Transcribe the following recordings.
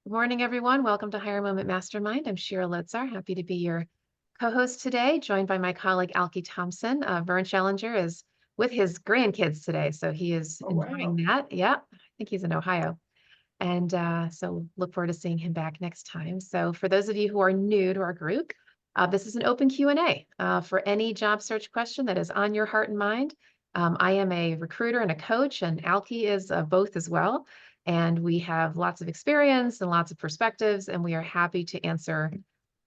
Good morning, everyone. Welcome to Higher Moment Mastermind. I'm Shira Litzar, happy to be your co-host today, joined by my colleague, Alki Thompson. Vern Schellinger is with his grandkids today, so he is enjoying that. Yeah, I think he's in Ohio. And so look forward to seeing him back next time. So for those of you who are new to our group, this is an open Q&A for any job search question that is on your heart and mind. I am a recruiter and a coach, and Alki is both as well. And we have lots of experience and lots of perspectives, and we are happy to answer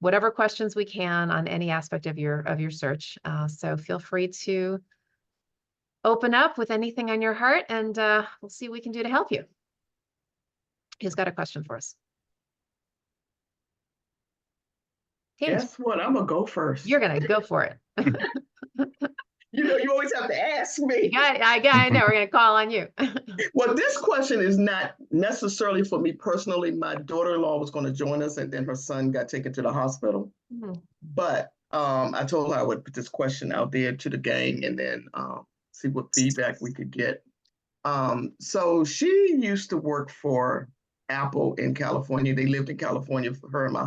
whatever questions we can on any aspect of your search. So feel free to open up with anything on your heart, and we'll see what we can do to help you. Who's got a question for us? Guess what? I'm gonna go first. You're gonna go for it. You know, you always have to ask me. I know. We're gonna call on you. Well, this question is not necessarily for me personally. My daughter-in-law was going to join us, and then her son got taken to the hospital. But I told her I would put this question out there to the gang, and then see what feedback we could get. So she used to work for Apple in California. They lived in California. Her and my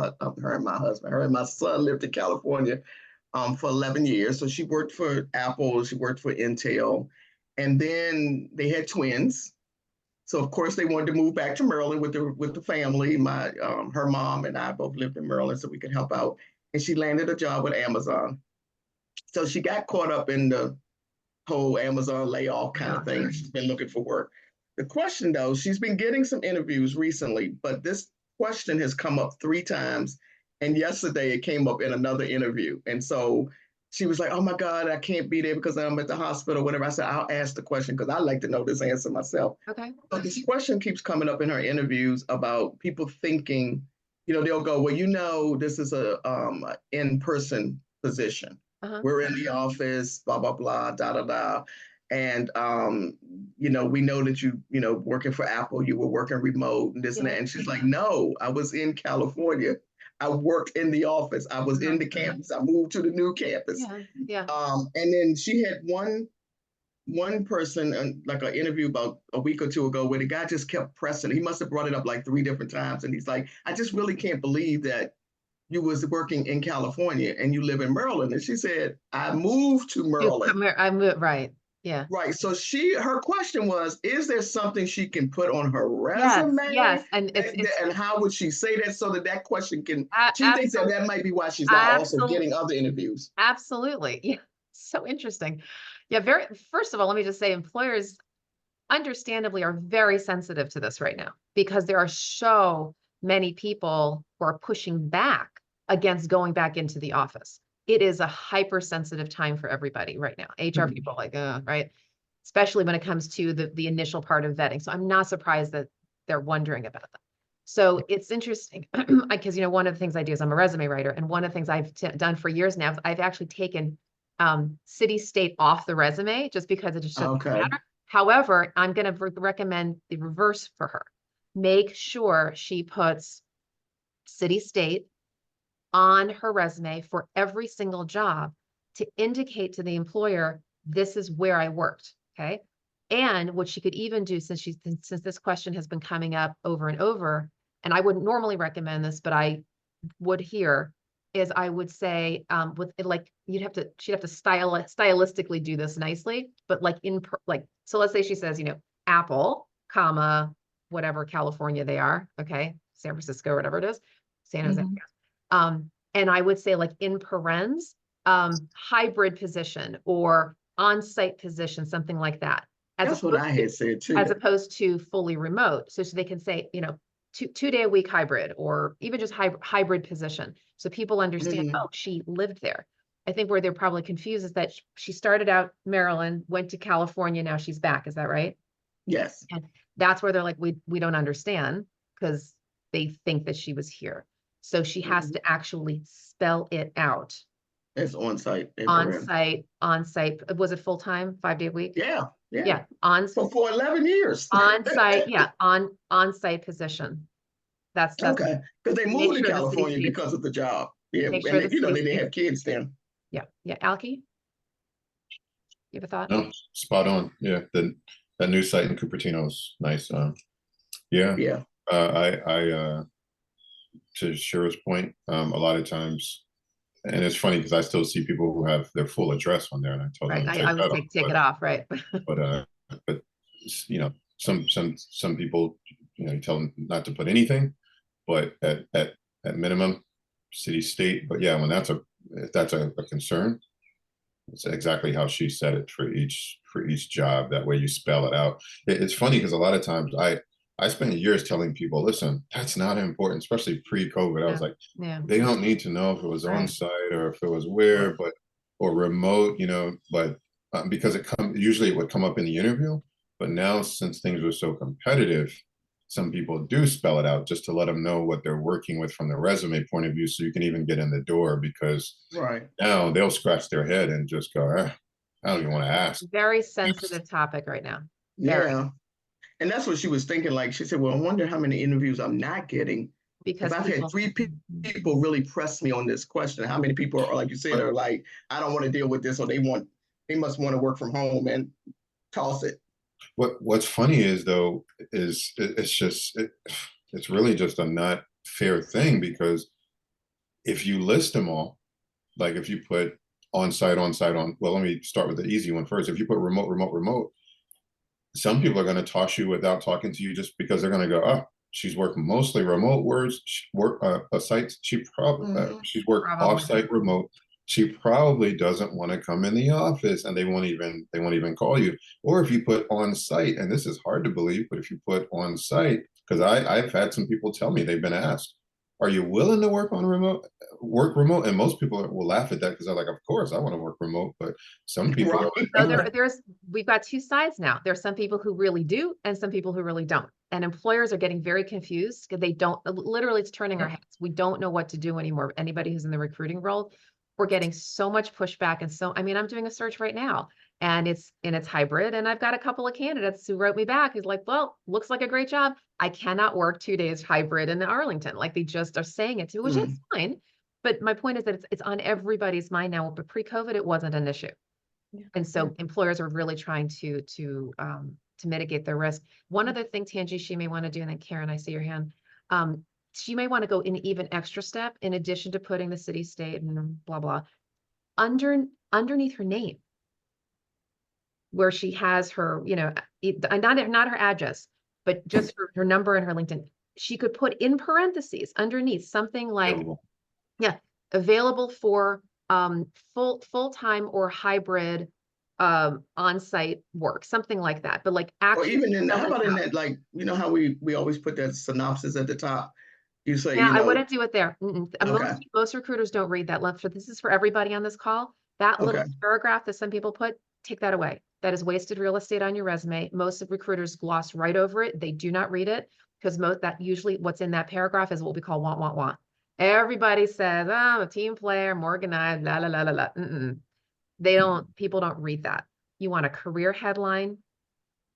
husband. Her and my son lived in California for 11 years. So she worked for Apple. She worked for Intel, and then they had twins. So of course they wanted to move back to Maryland with the family. Her mom and I both lived in Maryland, so we could help out. And she landed a job with Amazon. So she got caught up in the whole Amazon layoff kind of thing. She's been looking for work. The question, though, she's been getting some interviews recently, but this question has come up 3 times. And yesterday it came up in another interview. And so she was like, oh my God, I can't be there because I'm at the hospital, whatever. I said, I'll ask the question because I like to know this answer myself. Okay. But this question keeps coming up in her interviews about people thinking, they'll go, well, this is a in-person position. We're in the office, blah, blah, blah, da, da, da. And, we know that working for Apple, you were working remote and this and that. And she's like, no, I was in California. I worked in the office. I was in the campus. I moved to the new campus. Yeah. And then she had one person, like an interview about a week or two ago, where the guy just kept pressing. He must have brought it up like 3 different times. And he's like, I just really can't believe that you was working in California and you live in Maryland. And she said, I moved to Maryland. I moved, right. Yeah. Right. So her question was, is there something she can put on her resume? Yes. And how would she say that so that question can, she thinks that might be why she's not also getting other interviews. Absolutely. Yeah. So interesting. Yeah. First of all, let me just say employers understandably are very sensitive to this right now because there are so many people who are pushing back against going back into the office. It is a hypersensitive time for everybody right now. HR people right? Especially when it comes to the initial part of vetting. So I'm not surprised that they're wondering about that. So it's interesting because, one of the things I do is I'm a resume writer. And one of the things I've done for years now, I've actually taken city, state off the resume just because it just doesn't matter. However, I'm going to recommend the reverse for her. Make sure she puts city, state on her resume for every single job to indicate to the employer, this is where I worked, okay? And what she could even do, since this question has been coming up over and over, and I wouldn't normally recommend this, but I would here, is I would say, with it, like she'd have to stylistically do this nicely, but so let's say she says, Apple, comma, whatever California they are, okay, San Francisco, whatever it is, San Jose. And I would say in parens, hybrid position or on-site position, something like that. That's what I had said too. As opposed to fully remote. So they can say, 2-day a week hybrid or even just hybrid position. So people understand, oh, she lived there. I think where they're probably confused is that she started out Maryland, went to California, now she's back. Is that right? Yes. And that's where they're like, we don't understand because they think that she was here. So she has to actually spell it out. It's on-site. On-site. Was it full-time, 5-day a week? Yeah. For 11 years. On-site, on-site position. That's okay. Because they moved to California because of the job. Yeah, and they have kids then. Yeah. Alki, you have a thought? No, spot on. Yeah, that new site in Cupertino is nice. Yeah. I to Shira's point, a lot of times, and it's funny because I still see people who have their full address on there, and I tell them Right. to I take always that off. take it off, right? But but you know, some people, you know, you tell them not to put anything, but at minimum, city, state. But yeah, when if that's a concern, it's exactly how she said it for each job. That way you spell it out. It's funny because a lot of times I spent years telling people, listen, that's not important, especially pre-COVID. I was like, Yeah. they don't need to know if it was on Right. site or if it was where, but or remote, you know, but because usually it would come up in the interview. But now since things are so competitive, some people do spell it out just to let them know what they're working with from the resume point of view, so you can even get in the door, because Right. now they'll scratch their head and just go, I don't even want to ask. Very sensitive topic right now. Very. Yeah. And that's what she was thinking. Like she said, well, I wonder how many interviews I'm not getting. If Because I've had people, three people really press me on this question, how many people are, like you said, are like, I don't want to deal with this, or they must want to work from home and toss it. What's funny is though, it's really just a not fair thing, because if you list them all, like if you put on site, well, let me start with the easy one first. If you put remote, remote, some people are going to toss you without talking to you, just because they're going to go, oh, she's worked mostly remote sites. She's worked off-site remote. She probably doesn't want to come in the office, and they won't even call you. Or if you put on site, and this is hard to believe, but if you put on site, because I've had some people tell me they've been asked, are you willing to work remote? And most people will laugh at that because they're like, of course I want to work remote. But some people are like, no, we've got two sides now. There's some people who really do and some people who really don't. And employers are getting very confused because they don't, literally it's turning our heads. We don't know what to do anymore. Anybody who's in the recruiting role, we're getting so much pushback. And so, I mean, I'm doing a search right now and it's hybrid. And I've got a couple of candidates who wrote me back. Who's like, well, looks like a great job. I cannot work 2 days hybrid in Arlington. Like they just are saying it to me, which is fine. But my point is that it's on everybody's mind now. But pre-COVID, it wasn't an issue. Yeah. And so employers are really trying to mitigate their risk. One other thing, Tangi, she may want to do, and then Karen, I see your hand. She may want to go an even extra step in addition to putting the city, state, and blah, blah, underneath her name, where she has her, you know, not her address, but just her number and her LinkedIn. She could put in parentheses underneath something like, available for full-time or hybrid on-site work, something like that. But like actually, or even how about in that, like, you know how we always put that synopsis at the top? You say, I wouldn't do it there. Okay. Most recruiters don't read that. This is for everybody on this call. That little paragraph that some people put, take that away. That is wasted real estate on your resume. Most of recruiters gloss right over it. They do not read it because that usually what's in that paragraph is what we call want. Everybody says, oh, I'm a team player, more organized, la la la la la. People don't read that. You want a career headline.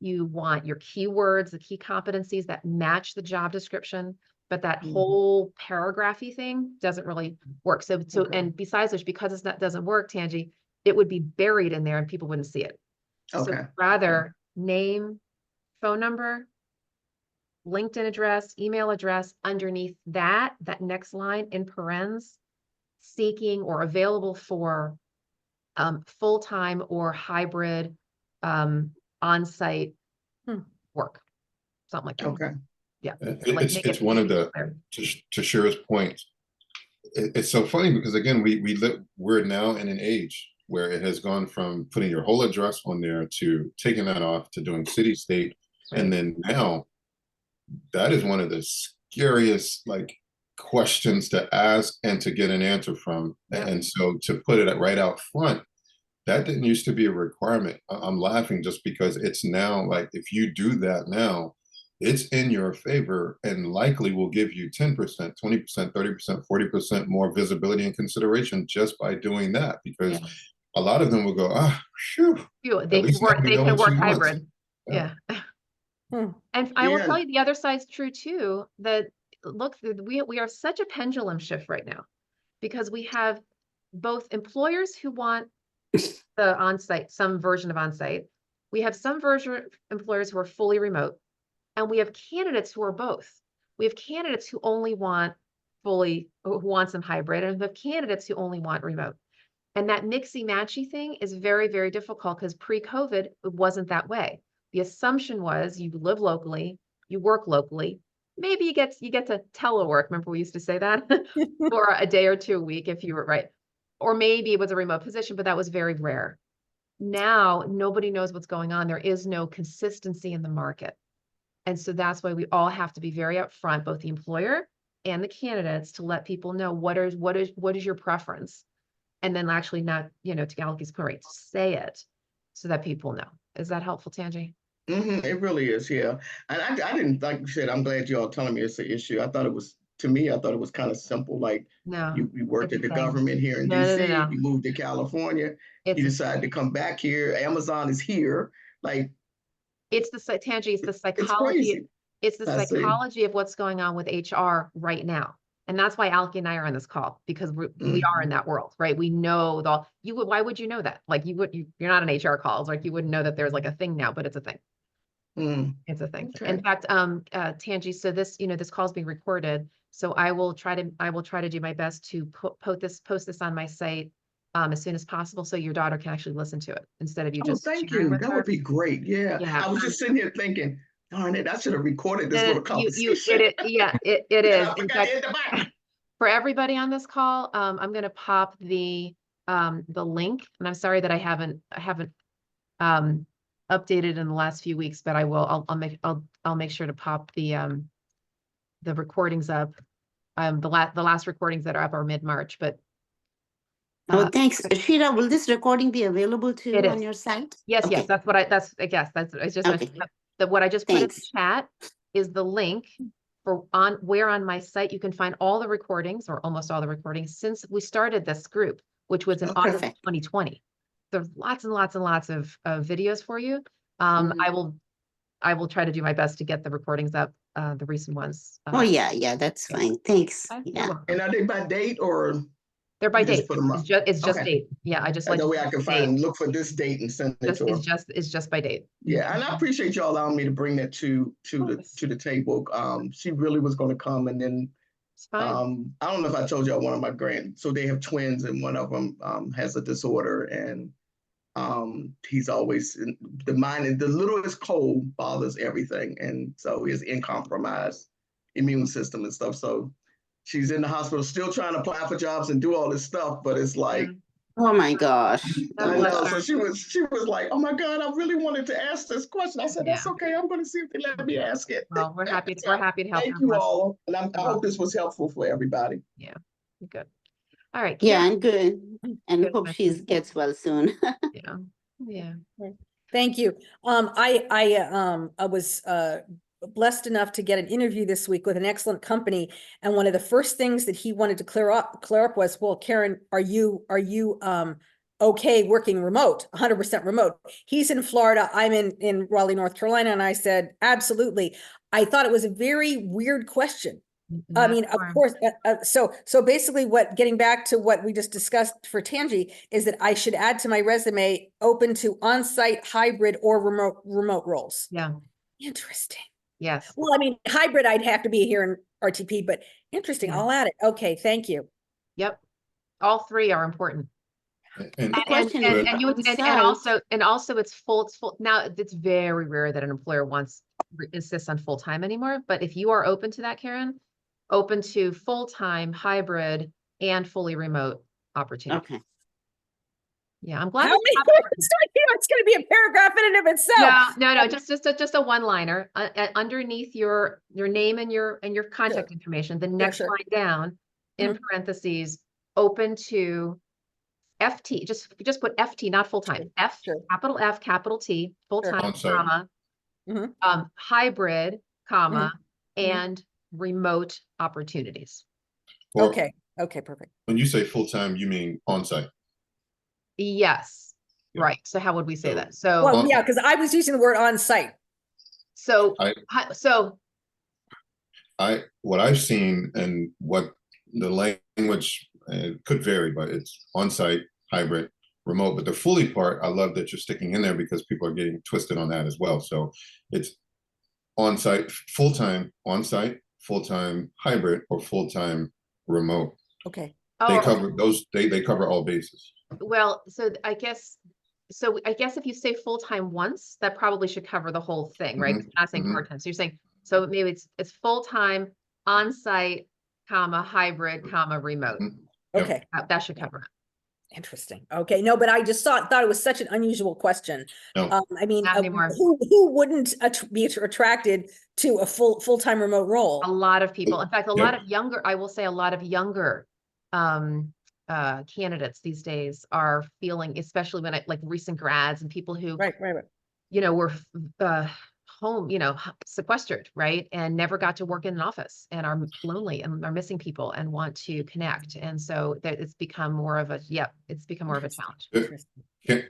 You want your keywords, the key competencies that match the job description, but that whole paragraphy thing doesn't really work. And besides which, because doesn't work, Tangi, it would be buried in there and people wouldn't see it. So rather name, phone number, LinkedIn address, email address, underneath that next line in parens, seeking or available for full-time or hybrid on-site work, something like that. Okay. Yeah. It's one of the, to Shira's point, it's so funny because again, we're now in an age where it has gone from putting your whole address on there to taking that off to doing city, state. And then now that is one of the scariest questions to ask and to get an answer from. And so to put it right out front, that didn't used to be a requirement. I'm laughing just because it's now if you do that now, it's in your favor and likely will give you 10%, 20%, 30%, 40% more visibility and consideration just by doing that. Because a lot of them will go, they can work hybrid. Yeah. And I will tell you, the other side's true too, that look, we are such a pendulum shift right now because we have both employers who want the on-site, some version of on-site. We have some employers who are fully remote, and we have candidates who are both. We have candidates who only want who want some hybrid, and we have candidates who only want remote. And that mixy-matchy thing is very, very difficult because pre-COVID, it wasn't that way. The assumption was you live locally, you work locally. Maybe you get to telework. Remember we used to say that for a day or two a week if you were right. Or maybe it was a remote position, but that was very rare. Now nobody knows what's going on. There is no consistency in the market. And so that's why we all have to be very upfront, both the employer and the candidates, to let people know what is your preference. And then actually not, to Galki's point, say it so that people know. Is that helpful, Tanji? It really is, yeah. And I didn't, like you said, I'm glad you all telling me it's an issue. I thought it was kind of simple. Like No. you worked at the No. government here in No, DC, no. you moved to California, It's you decided to come back here. Amazon is here. Like Tanji, it's the it's psychology. crazy. It's the I see. psychology of what's going on with HR right now. And that's why Alki and I are on this call, because we are in that world, right? We know why would you know that? Like you're not on HR calls, like you wouldn't know that there's like a thing now, but it's a thing. It's a thing. Okay. In fact, Tanji, so this call is being recorded. So I will try to do my best to post this on my site as soon as possible, so your daughter can actually listen to it instead of you just Thank sharing you. with That her. would be great. Yeah. Yeah. I was just sitting here thinking, darn it, I should have recorded this little conversation. It is. I In forgot to fact, hit the button. for everybody on this call, I'm going to pop the link, and I'm sorry that I haven't updated in the last few weeks, but I will. I'll make sure to pop the recordings up. The last recordings that are up are mid-March, but Oh, thanks. Sheila, will this recording be available too on your site? yes, Okay. yes, it's just Okay. what I just put in the Thanks. chat is the link for on my site you can find all the recordings, or almost all the recordings, since we started this group, which was in August of Perfect. 2020. There's lots and lots and lots of videos for you. I will try to do my best to get the recordings up, the recent ones. Oh yeah, that's fine. Thanks. You're Yeah. welcome. And are they by date or They're by you just date. put 'em up? It's just Okay. date. Yeah, I just like that to way I can look for this date and send it to them? it's just by date. Yeah, and I appreciate y'all allowing me to bring that to the table. She really was going to come, and then It's fine. I don't know if I told y'all, one of my so they have twins, and one of them has a disorder, and he's always the littlest cold bothers everything, and so his incompromised immune system and stuff. So she's in the hospital still trying to apply for jobs and do all this stuff, but it's like, Oh my gosh. I know. So she was like, "Oh my God, I really wanted to ask this question." I said, "That's Yeah. okay. I'm going to see if they let me ask it." Well, we're happy to help. Thank you all, and I hope this was helpful for everybody. Yeah, good. All right. Yeah, Karen. and good. And Good. hope she gets well soon. Yeah. Thank you. I was blessed enough to get an interview this week with an excellent company, and one of the first things that he wanted to clear up was, well, Karen, are you okay working remote, 100% remote? He's in Florida, I'm in Raleigh, North Carolina, and I said, absolutely. I thought it was a very weird question. I mean, of course. So basically getting back to what we just discussed for Tanji, is that I should add to my resume, open to on-site, hybrid, or remote roles. Yeah. Interesting. Yes. Well, I mean, hybrid, I'd have to be here in RTP, but interesting. Yeah. I'll add it. Okay. Thank you. Yep. All three are important. And also it's full. Now it's very rare that an employer insists on full-time anymore. But if you are open to that, Karen, open to full-time, hybrid, and fully remote opportunity. Okay. Yeah, I'm glad. How many words? It's going to be a paragraph in and of itself. No, just a one-liner underneath your name and your contact information. The next line down, in parentheses, open to FT. Just put FT, not full-time. Capital F, capital T, full-time, comma, hybrid, comma, and remote opportunities. Okay. Okay. Perfect. When you say full-time, you mean on-site? Yes. Yeah. Right. So how would we say that? Well, yeah, because I was using the word on-site. What I've seen and what the language could vary, but it's on-site, hybrid, remote. But the fully part, I love that you're sticking in there, because people are getting twisted on that as well. So it's on-site, full-time on-site, full-time hybrid, or full-time remote. Okay. They Oh, cover those, they cover all bases. well, I guess if you say full-time once, that probably should cover the whole thing, right? 'Cause you're not saying mhm. part-time. So you're saying, so maybe it's full-time, on-site, comma, hybrid, comma, remote. Mhm. Yep. Okay. That should cover it. Interesting. Okay. No, but I just thought it was such an unusual question. No. I mean, Not anymore. who wouldn't be attracted to a full-time remote A role? lot of people, in fact, a lot Yep. of younger, I will say a lot of younger candidates these days are feeling, especially when like recent grads and people who, Right. were home, sequestered, right? And never got to work in an office and are lonely and are missing people and want to connect. And so that it's become more of a, it's become more of a challenge.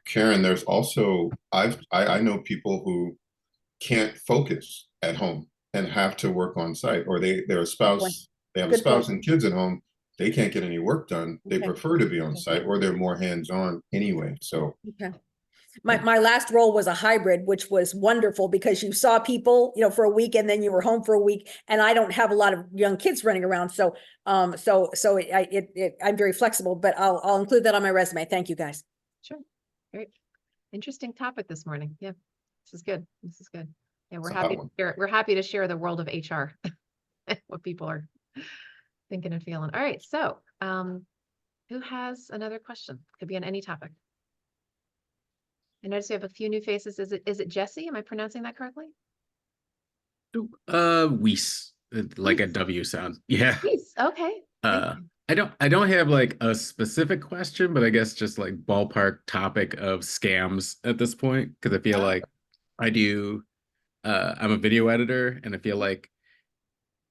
Karen, there's also, I know people who can't focus at home and have to work on site, or they have a spouse and kids at home. They can't get any work done. They prefer to be on site, or they're more hands-on anyway. So okay. My last role was a hybrid, which was wonderful because you saw people, for a week and then you were home for a week. And I don't have a lot of young kids running around. So, I'm very flexible, but I'll include that on my resume. Thank you, guys. Sure. Great. Interesting topic this morning. Yeah. This is good. Yeah, we're happy to share the world of HR, what people are thinking and feeling. All right. So, who has another question? Could be on any topic. I notice we have a few new faces. Is it Jesse? Am I pronouncing that correctly? Weiss, like a W sound. Yeah. Weiss. Okay. I don't have like a specific question, but I guess just like ballpark topic of scams at this point, because I feel like I'm a video editor, and I feel like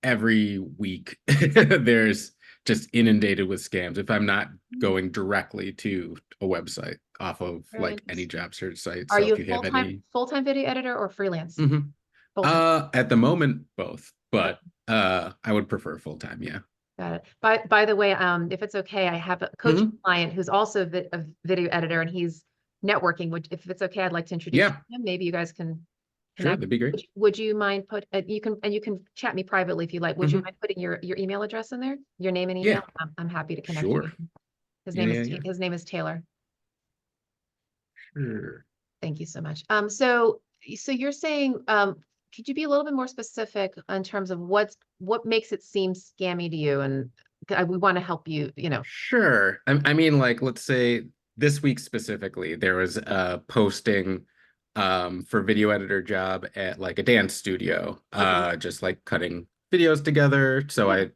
every week there's just inundated with scams if I'm not going directly to a website off of like any job search site. Are So you if you have any full-time video editor or freelance? at the moment, both, but I would prefer full-time. Yeah. Got it. By the way, if it's okay, I have a coaching client who's also a video editor, and he's networking. If it's okay, I'd like to introduce him. Maybe you guys can Sure, connect. that'd be great. Would you mind you can chat me privately if you like. Would you mind putting your email address in there? Your name and email? Yeah. I'm happy to connect Sure. you. His name is Taylor. Sure. Thank you so much. So you're saying, could you be a little bit more specific in terms of what makes it seem scammy to you? And we want to help you, Sure. I mean, like, let's say this week specifically, there was a posting for video editor job at like a dance studio, just like cutting videos together. So I,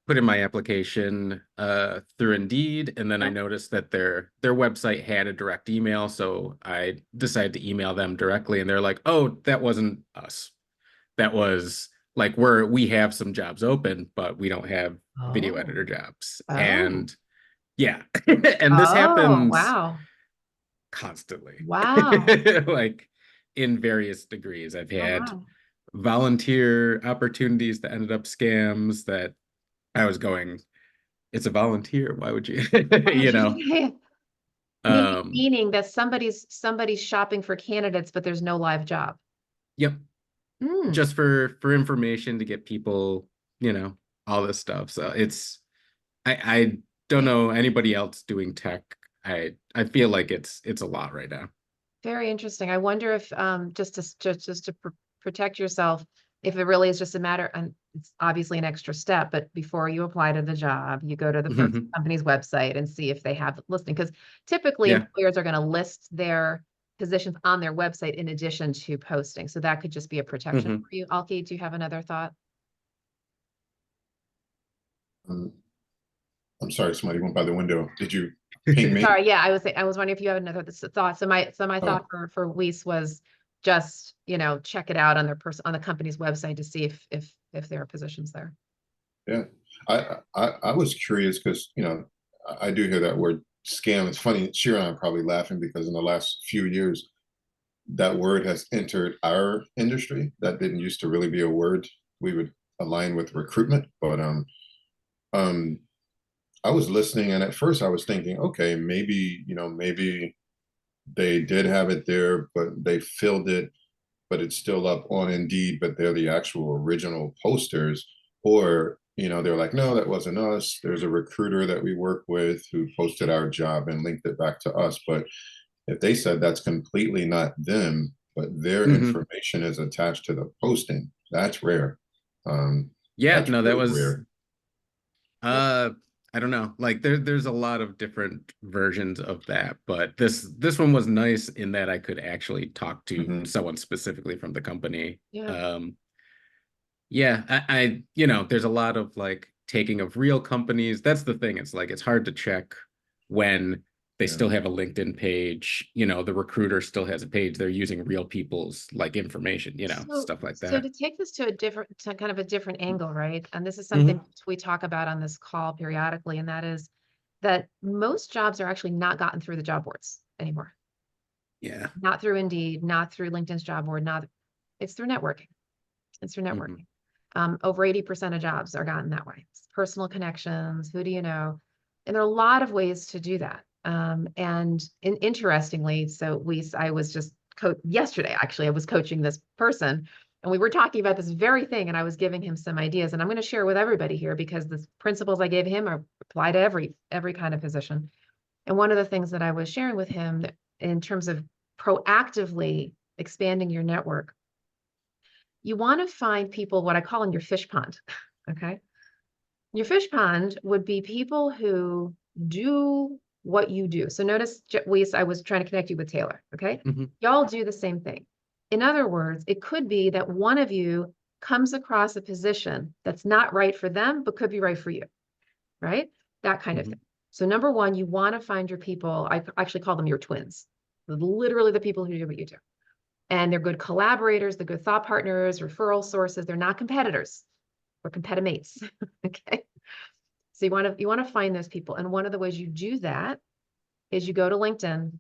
put in my application through Indeed, and then I noticed that their website had a direct email, so I decided to email them directly, and they're like, "Oh, that wasn't us. That was like we have some jobs open, but we don't have video editor jobs." And yeah, and this happens constantly. Wow. Like in various degrees. I've had volunteer opportunities that ended up scams that I was going, it's a volunteer. Why would you, Meaning that somebody's shopping for candidates, but there's no live job. Yep. Just for information to get people, all this stuff. So I don't know anybody else doing tech. I feel like it's a lot right now. Very interesting. I wonder if just to protect yourself, if it really is just a matter, and it's obviously an extra step, but before you apply to the job, you go to the company's website and see if they have listing, because typically employers are going to list their positions on their website in addition to posting. So that could just be a protection for you. Alki, do you have another thought? I'm sorry, somebody went by the window. Did you ping me? Sorry, yeah, I was wondering if you have another thought. So my thought for Weiss was just, check it out on on the company's website to see if there are positions there. Yeah, I was curious because, I do hear that word scam. It's funny, Shira and I are probably laughing because in the last few years, that word has entered our industry. That didn't used to really be a word we would align with recruitment, but I was listening, and at first I was thinking, okay, maybe they did have it there, but they filled it, but it's still up on Indeed, but they're the actual original posters, or you know, they're like, no, that wasn't us. There's a recruiter that we work with who posted our job and linked it back to us. But if they said that's completely not them, but their Mhm. information is attached to the posting, that's rare. Yeah, That's no, that really was rare. I don't know. Like there's a lot of different versions of that, but this one was nice in that I could actually talk to Mhm. someone specifically from the company. Yeah. Yeah, I you know, there's a lot of like taking of real companies. That's the thing. It's like it's hard to check when they Yeah. still have a LinkedIn page, you know, the recruiter still has a page. They're using real people's like information, you know, stuff like So that. to take this to to kind of a different angle, right? And this is Mm-hmm. something we talk about on this call periodically, and that is that most jobs are actually not gotten through the job boards anymore. Yeah. Not through Indeed, not through LinkedIn's job board, not it's through networking. It's through Mm-hmm. networking. Over 80% of jobs are gotten that way. It's personal connections, who do you know? And there are a lot of ways to do that. And interestingly, I was just yesterday, actually, I was coaching this person and we were talking about this very thing. And I was giving him some ideas and I'm going to share with everybody here because the principles I gave him apply to every kind of position. And one of the things that I was sharing with him in terms of proactively expanding your network, you want to find people, what I call in your fish pond. Okay. Your fish pond would be people who do what you do. So notice, I was trying to connect you with Taylor. Okay. Mm-hmm. Y'all do the same thing. In other words, it could be that one of you comes across a position that's not right for them, but could be right for you. Right. That kind of Mm-hmm. thing. So number one, you want to find your people. I actually call them your twins, literally the people who do what you do. And they're good collaborators, they're good thought partners, referral sources. They're not competitors or competimates. Okay. So you want to find those people. And one of the ways you do that is you go to LinkedIn,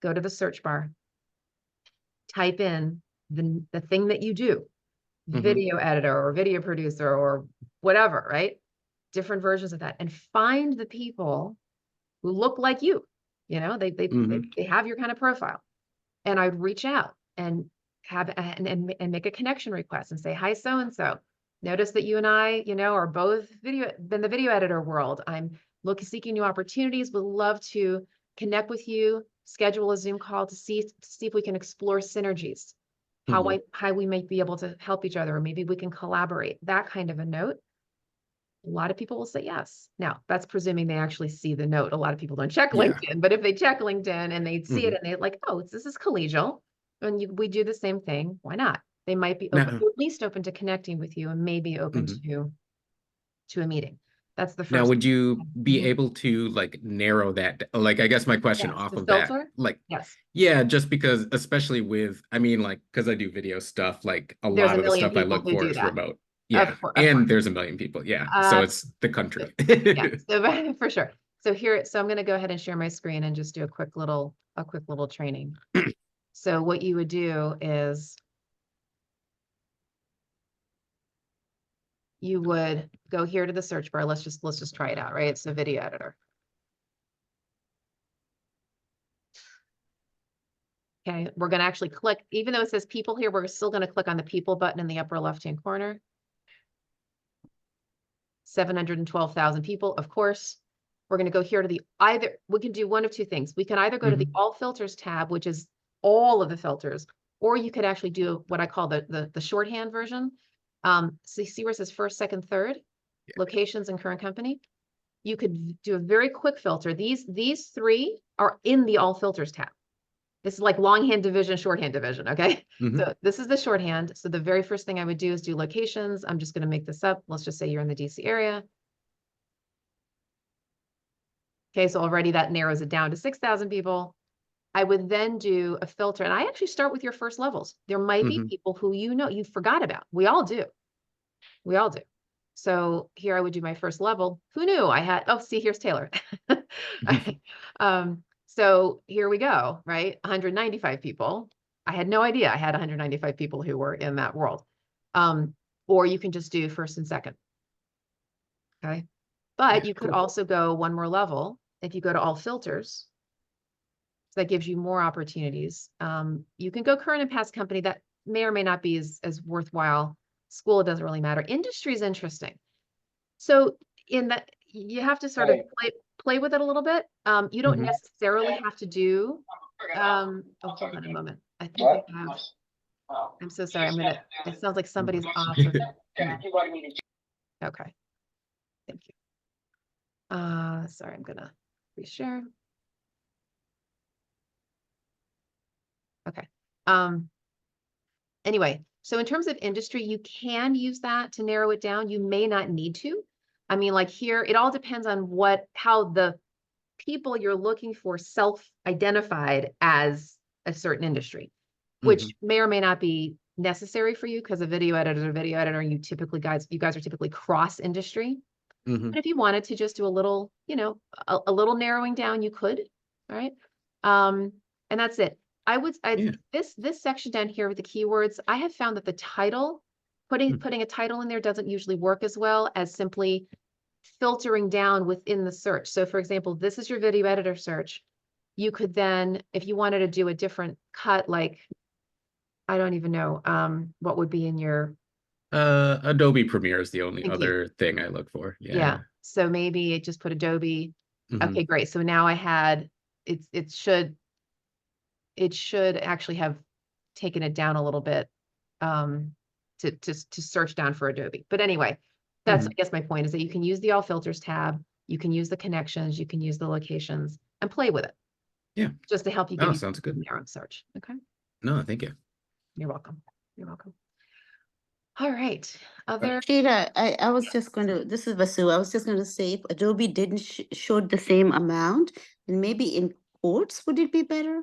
go to the search bar, type in the thing that you do, Mm-hmm. video editor or video producer or whatever, right? Different versions of that, and find the people who look like you. You know, they have your kind of profile. And I'd reach out and have and make a connection request and say, hi, so and so. Notice that you and I, you know, are both in the video editor world. I'm seeking new opportunities. Would love to connect with you, schedule a Zoom call to see if we can explore synergies, how we might be able to help each other, or maybe we can collaborate. That kind of a note. A lot of people will say yes. Now, that's presuming they actually see the note. A lot of people don't check Yeah. LinkedIn, but if they check LinkedIn and they see it Mm-hmm. and they're like, oh, this is collegial, and we do the same thing, why not? They might be open, Now, at least open to connecting with you and maybe open to a meeting. That's the now, first. would you be Mhm. able to like narrow that? Like, I guess my question Yes, off the of that, filter. like, Yes, yeah, just because, especially with, I mean, like, because I do video stuff, like a there's lot a of the million stuff I people look who for do is that. remote. Yeah. Of course. And there's a million people. Yeah. So Uh, it's the country. yeah, so for sure. So I'm going to go ahead and share my screen and just do a quick little training. So what you would do is you would go here to the search bar. Let's just try it out, right? It's a video editor. Okay, we're going to actually click, even though it says people here, we're still going to click on the people button in the upper left-hand corner. 712,000 people, of course. We're going to go here to we can do one of two things. We can either go to the all filters tab, which is all of the filters, or you could actually do what I call the shorthand version. So you see where it says first, second, third, locations and current company. You could do a very quick filter. These three are in the all filters tab. This is like longhand division, shorthand division. Okay. So this is the shorthand. So the very first thing I would do is do locations. I'm just going to make this up. Let's just say you're in the DC area. Okay. So already that narrows it down to 6,000 people. I would then do a filter, and I actually start with your first levels. There might be people who you forgot about. We all do. We all do. So here I would do my first level. Who knew I had, oh, see, here's Taylor. So here we go, right? 195 people. I had no idea I had 195 people who were in that world. Or you can just do first and second. Okay. But you could also go one more level. If you go to all filters, so that gives you more opportunities. You can go current and past company. That may or may not be as worthwhile. School, it doesn't really matter. Industry is interesting. So in that, you have to sort of play with it a little bit. You don't Mhm. necessarily have to do, oh, hold on a moment. I think I have, I'm so sorry. It sounds like somebody's off. Okay. Thank you. Sorry, I'm gonna reshare. Okay. Anyway, so in terms of industry, you can use that to narrow it down. You may not need to. I mean, like here, it all depends on how the people you're looking for self-identified as a certain industry, which Mhm. may or may not be necessary for you because a video editor is a video editor. You guys are typically cross-industry. Mhm. But if you wanted to just do a little, a little narrowing down, you could. All right. And that's it. Yeah. This section down here with the keywords, I have found that the title, putting a title in there doesn't usually work as well as simply filtering down within the search. So for example, this is your video editor search. You could then, if you wanted to do a different cut, like, I don't even know, what would be in your, Adobe Premiere is the only thank you. other thing I look for. Yeah. Yeah. So maybe it just put Adobe. Mhm. Okay, great. So now I had, it should actually have taken it down a little bit, to search down for Adobe. But anyway, that's, I guess my point is that you can use the all filters tab, you can use the connections, you can use the locations and play with it. Yeah. Just to help you Oh, get sounds good. narrow search. Okay. No, thank you. You're welcome. You're welcome. All right. Other, Sheila, I was just going to, this is Vasu, I was just going to say if Adobe didn't show the same amount, then maybe in quotes, would it be better?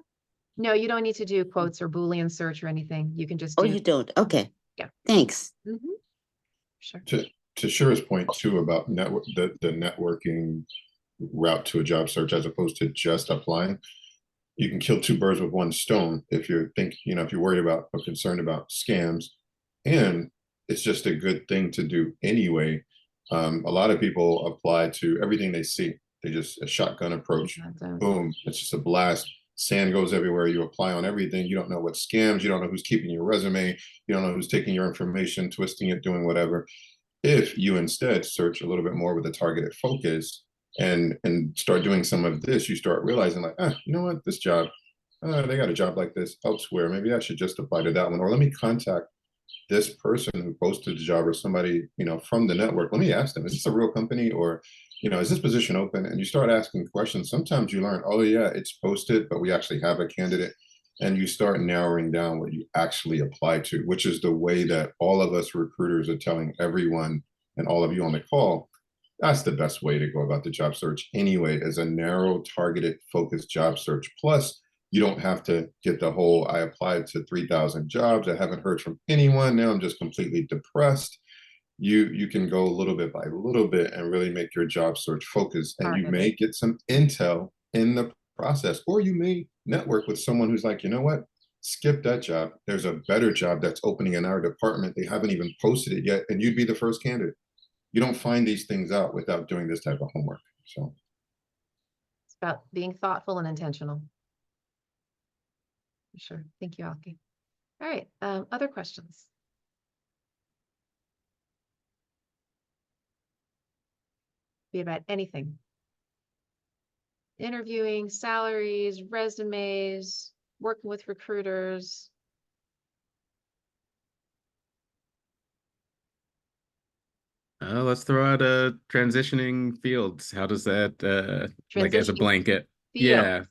no, you don't need to do quotes or Boolean search or anything. You can just Oh, do, you don't? Okay. Yeah. Thanks. Mhm. Sure. To Shira's point too about the networking route to a job search as opposed to just applying, you can kill two birds with one stone if if you're worried about or concerned about scams, and it's just a good thing to do anyway. A lot of people apply to everything they see. They just a shotgun approach. Boom, it's just a blast. Sand goes everywhere. You apply on everything. You don't know what scams. You don't know who's keeping your resume. You don't know who's taking your information, twisting it, doing whatever. If you instead search a little bit more with a targeted focus and start doing some of this, you start realizing like, you know what, this job, they got a job like this elsewhere. Maybe I should just apply to that one, or let me contact this person who posted the job or somebody, from the network. Let me ask them, is this a real company, or, is this position open? And you start asking questions. Sometimes you learn, oh yeah, it's posted, but we actually have a candidate. And you start narrowing down what you actually apply to, which is the way that all of us recruiters are telling everyone and all of you on the call. That's the best way to go about the job search anyway, as a narrow, targeted, focused job search. Plus, you don't have to get the whole, I applied to 3,000 jobs, I haven't heard from anyone, now I'm just completely depressed. You can go little bit by little bit and really make your job search focus, and you may get some intel in the process, or you may network with someone who's like, you know what, skip that job, there's a better job that's opening in our department, they haven't even posted it yet, and you'd be the first candidate. You don't find these things out without doing this type of homework. So It's about being thoughtful and intentional. Sure. Thank you, Alki. All right. Other questions? Be about anything. Interviewing, salaries, resumes, working with recruiters. Let's throw out transitioning fields. How does that like as a Transitioning blanket? field. Yeah.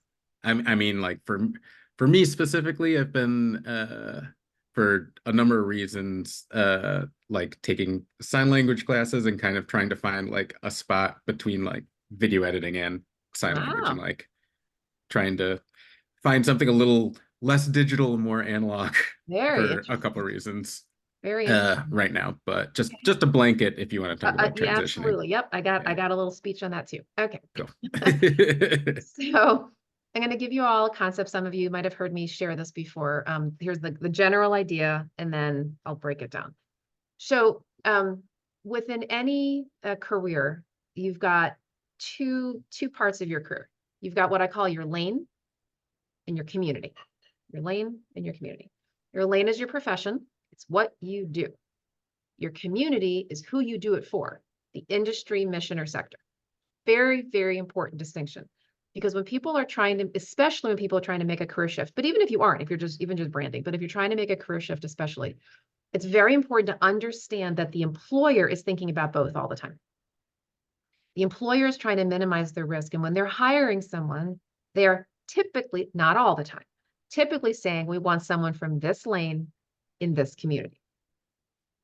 I mean, like for me specifically, I've been for a number of reasons like taking sign language classes and kind of trying to find like a spot between like video editing and sign language, and Wow. like trying to find something a little less digital and more analog Very for a couple interesting. of reasons Very interesting. right now. But just a blanket if you want to talk about Yeah, transitioning. absolutely. Yep. I got a little speech on that too. Okay. Go. So I'm going to give you all a concept. Some of you might have heard me share this before. Here's the general idea, and then I'll break it down. So within any career, you've got two parts of your career. You've got what I call your lane and your community. Your lane and your community. Your lane is your profession. It's what you do. Your community is who you do it for. the industry, mission, or sector. Very, very important distinction. Because when people are trying to, especially when people are trying to make a career shift, but even if you aren't, if you're just even just branding, but if you're trying to make a career shift, especially, it's very important to understand that the employer is thinking about both all the time. The employer is trying to minimize their risk. And when they're hiring someone, they're typically, not all the time, typically saying, we want someone from this lane in this community.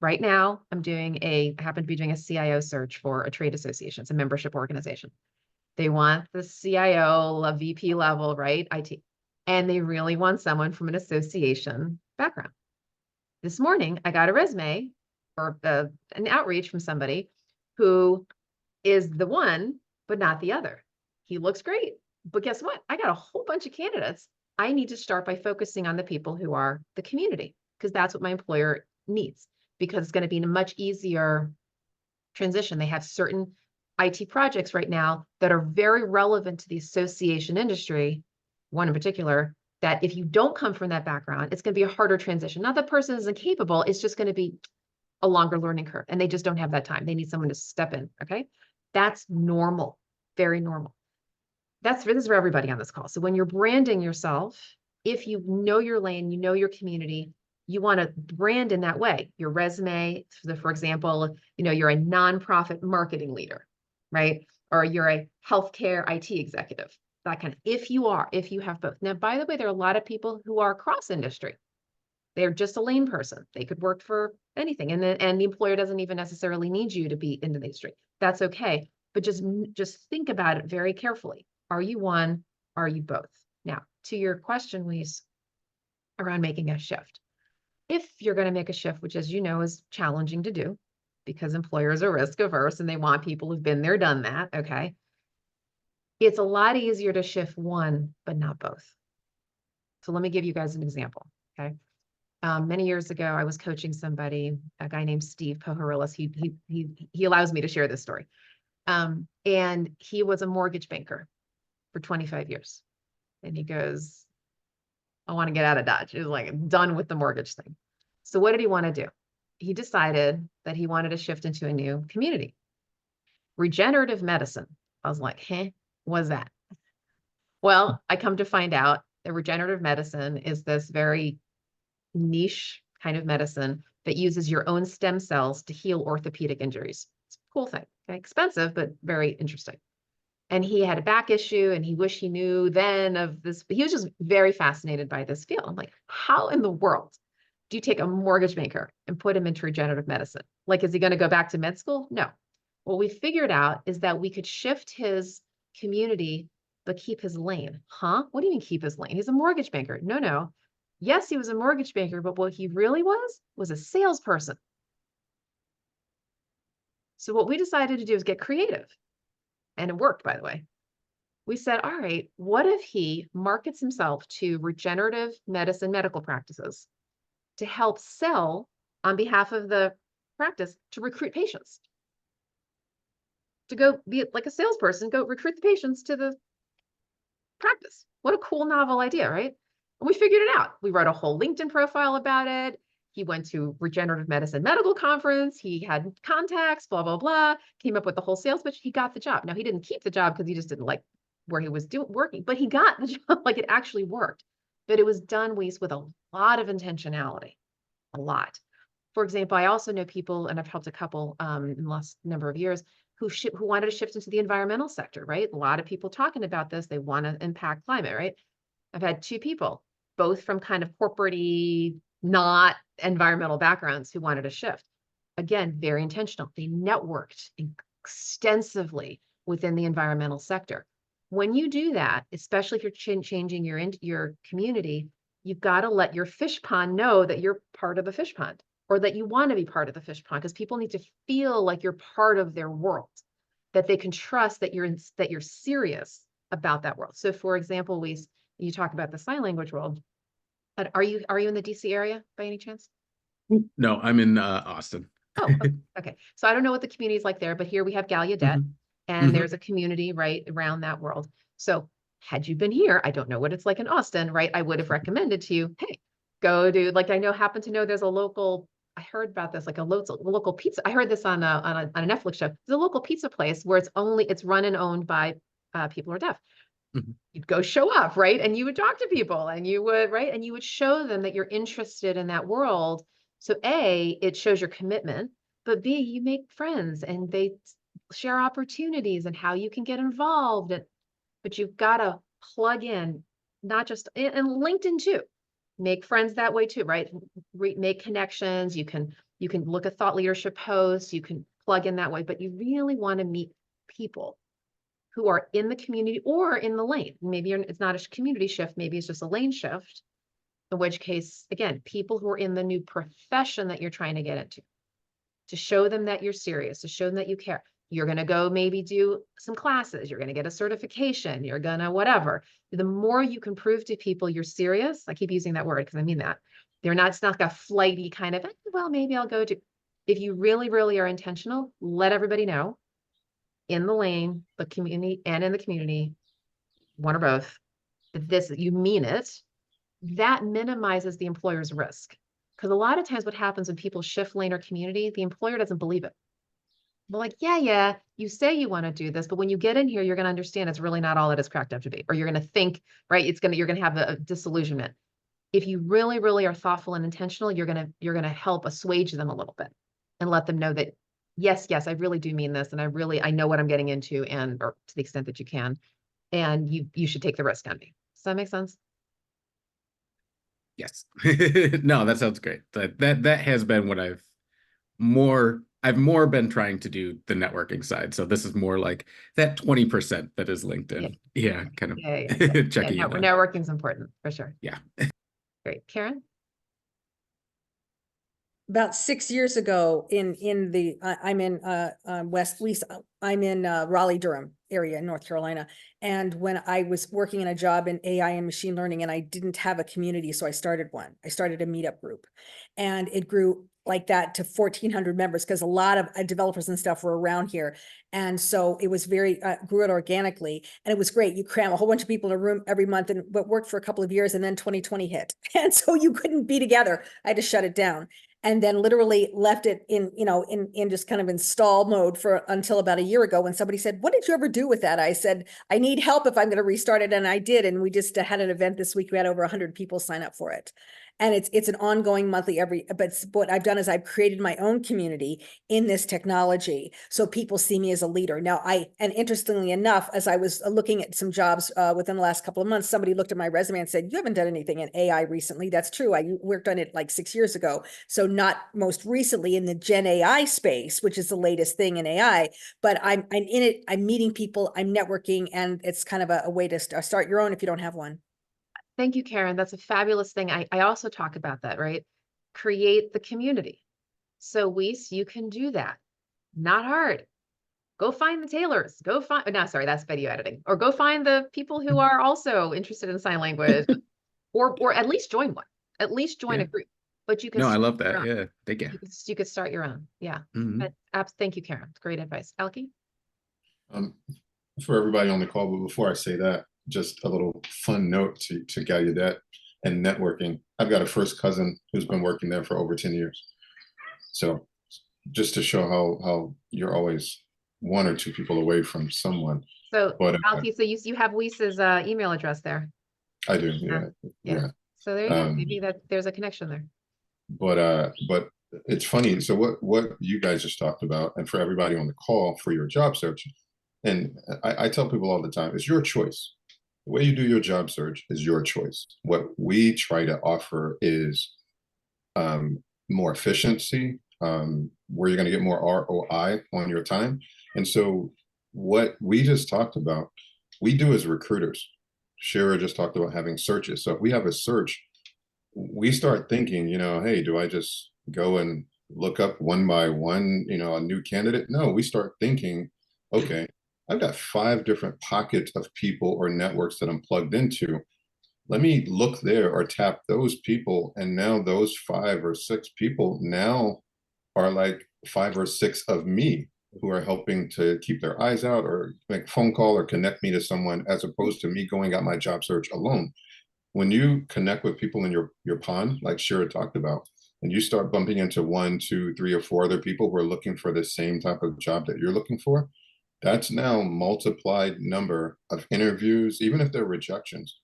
Right now, I happen to be doing a CIO search for a trade association. It's a membership organization. They want the CIO, a VP level, right? IT. And they really want someone from an association background. This morning, I got a resume or an outreach from somebody who is the one, but not the other. He looks great, but guess what? I got a whole bunch of candidates. I need to start by focusing on the people who are the community, because that's what my employer needs, because it's going to be a much easier transition. They have certain IT projects right now that are very relevant to the association industry, one in particular, that if you don't come from that background, it's going to be a harder transition. Not that person isn't capable, it's just going to be a longer learning curve, and they just don't have that time. They need someone to step in, okay? That's normal, very normal. This is for everybody on this call. So when you're branding yourself, if you know your lane, you know your community, you want to brand in that way. Your resume, for example, you're a nonprofit marketing leader, right? Or you're a healthcare IT executive, that kind of, if you have both. Now, by the way, there are a lot of people who are cross industry. They're just a lane person. They could work for anything. And the employer doesn't even necessarily need you to be in the industry. That's okay. But just think about it very carefully. Are you one? Are you both? Now, to your question, Lise, around making a shift. If you're going to make a shift, which, as you know, is challenging to do because employers are risk averse and they want people who've been there, done that. Okay. It's a lot easier to shift one, but not both. So let me give you guys an example. Okay. Many years ago, I was coaching somebody, a guy named Steve Pohorilis. He allows me to share this story. And he was a mortgage banker for 25 years. And he goes, I want to get out of Dodge. He was like, done with the mortgage thing. So what did he want to do? He decided that he wanted to shift into a new community. Regenerative medicine. I was like, what's that? Well, I come to find out that regenerative medicine is this very niche kind of medicine that uses your own stem cells to heal orthopedic injuries. It's a cool thing. Okay? Expensive, but very interesting. And he had a back issue and he wished he knew then of this. He was just very fascinated by this field. I'm like, how in the world do you take a mortgage banker and put him into regenerative medicine? Like, is he going to go back to med school? No. What we figured out is that we could shift his community, but keep his lane. Huh? What do you mean keep his lane? He's a mortgage banker. No. Yes, he was a mortgage banker, but what he really was a salesperson. So what we decided to do is get creative. And it worked, by the way. We said, all right, what if he markets himself to regenerative medicine medical practices to help sell on behalf of the practice to recruit patients? To go be like a salesperson, go recruit the patients to the practice. What a cool, novel idea, right? And we figured it out. We wrote a whole LinkedIn profile about it. He went to regenerative medicine medical conference. He had contacts, blah, blah, blah, came up with the whole sales pitch. He got the job. Now, he didn't keep the job because he just didn't like where he was working, but he got the job. Like, it actually worked. But it was done with a lot of intentionality, a lot. For example, I also know people, and I've helped a couple in the last number of years, who wanted to shift into the environmental sector, right? A lot of people talking about this. They want to impact climate, right? I've had two people, both from kind of corporate-y, not environmental backgrounds, who wanted to shift. Again, very intentional. They networked extensively within the environmental sector. When you do that, especially if you're changing your community, you've got to let your fish pond know that you're part of the fish pond, or that you want to be part of the fish pond, because people need to feel like you're part of their world, that they can trust that you're serious about that world. So, for example, you talk about the sign language world. Are you in the DC area by any chance? No, I'm in Austin. Oh, okay. So I don't know what the community is like there, but here we have Gallaudet, and there's a community right around that world. So had you been here, I don't know what it's like in Austin, right? I would have recommended to you, hey, go to, like, happen to know there's a local I heard about this, like a local pizza. I heard this on a Netflix show. There's a local pizza place where it's run and owned by people who are deaf. Mhm. You'd go show up, right? And you would talk to people and you would, right? And you would show them that you're interested in that world. So A, it shows your commitment, but B, you make friends and they share opportunities and how you can get involved. But you've got to plug in, not just, and LinkedIn too. Make friends that way too, right? Make connections. You can look at thought leadership posts. You can plug in that way, but you really want to meet people who are in the community or in the lane. Maybe it's not a community shift, maybe it's just a lane shift. In which case, again, people who are in the new profession that you're trying to get into, to show them that you're serious, to show them that you care. You're going to go maybe do some classes, you're going to get a certification, you're going to whatever. The more you can prove to people you're serious, I keep using that word because I mean that. It's not like a flighty kind of, well, maybe I'll go to. If you really, really are intentional, let everybody know in the lane, the community, and in the community, one or both, that you mean it. That minimizes the employer's risk. Because a lot of times what happens when people shift lane or community, the employer doesn't believe it. They're like, yeah, you say you want to do this, but when you get in here, you're going to understand it's really not all that it's cracked up to be, or you're going to think, right? You're going to have a disillusionment. If you really, really are thoughtful and intentional, you're going to help assuage them a little bit and let them know that, yes, I really do mean this. And I know what I'm getting into, or to the extent that you can, and you should take the risk on me. Does that make sense? Yes. No, that sounds great. That has been what I've more been trying to do, the networking side. So this is more like that 20% that is LinkedIn. Yeah, kind of checking it out. Networking is important for sure. Yeah. Great. Karen? About 6 years ago I'm in Raleigh, Durham area in North Carolina. And when I was working in a job in AI and machine learning, and I didn't have a community, so I started one. I started a meetup group, and it grew like that to 1,400 members because a lot of developers and stuff were around here. And so it was grew it organically, and it was great. You cram a whole bunch of people in a room every month, but worked for a couple of years, and then 2020 hit. And so you couldn't be together. I had to shut it down. And then literally left it in just kind of install mode until about a year ago, when somebody said, "What did you ever do with that?" I said, "I need help if I'm going to restart it." And I did. And we just had an event this week. We had over 100 people sign up for it. And it's an ongoing monthly but what I've done is I've created my own community in this technology. So people see me as a leader. Now, and interestingly enough, as I was looking at some jobs within the last couple of months, somebody looked at my resume and said, "You haven't done anything in AI recently." That's true. I worked on it like 6 years ago. So not most recently in the Gen AI space, which is the latest thing in AI, but I'm in it. I'm meeting people, I'm networking, and it's kind of a way to start your own if you don't have one. Thank you, Karen. That's a fabulous thing. I also talk about that, right? Create the community. So you can do that. Not hard. Go find the tailors. No, sorry, that's video editing. Or go find the people who are also interested in sign language, or at least join one. At least join a group. But you can. No, I love that. Yeah, thank you. You could start your own. Yeah. But thank you, Karen. Great advice. Elke? For everybody on the call, but before I say that, just a little fun note to Gallaudet and networking. I've got a first cousin who's been working there for over 10 years. So just to show how you're always one or two people away from someone. So, Elke, so you have Lisa's email address there. I do, yeah. So there you go. Maybe there's a connection there. But it's funny. So what you guys just talked about, and for everybody on the call for your job search, and I tell people all the time, it's your choice. The way you do your job search is your choice. What we try to offer is more efficiency, where you're going to get more ROI on your time. And so what we just talked about, we do as recruiters. Shira just talked about having searches. So if we have a search, we start thinking, hey, do I just go and look up one by one, a new candidate? No, we start thinking, okay, I've got 5 different pockets of people or networks that I'm plugged into. Let me look there or tap those people. And now those 5 or 6 people now are like 5 or 6 of me, who are helping to keep their eyes out or make a phone call or connect me to someone, as opposed to me going out my job search alone. When you connect with people in your pond, like Shira talked about, and you start bumping into 1, 2, 3, or 4 other people who are looking for the same type of job that you're looking for, that's now multiplied number of interviews, even if they're rejections.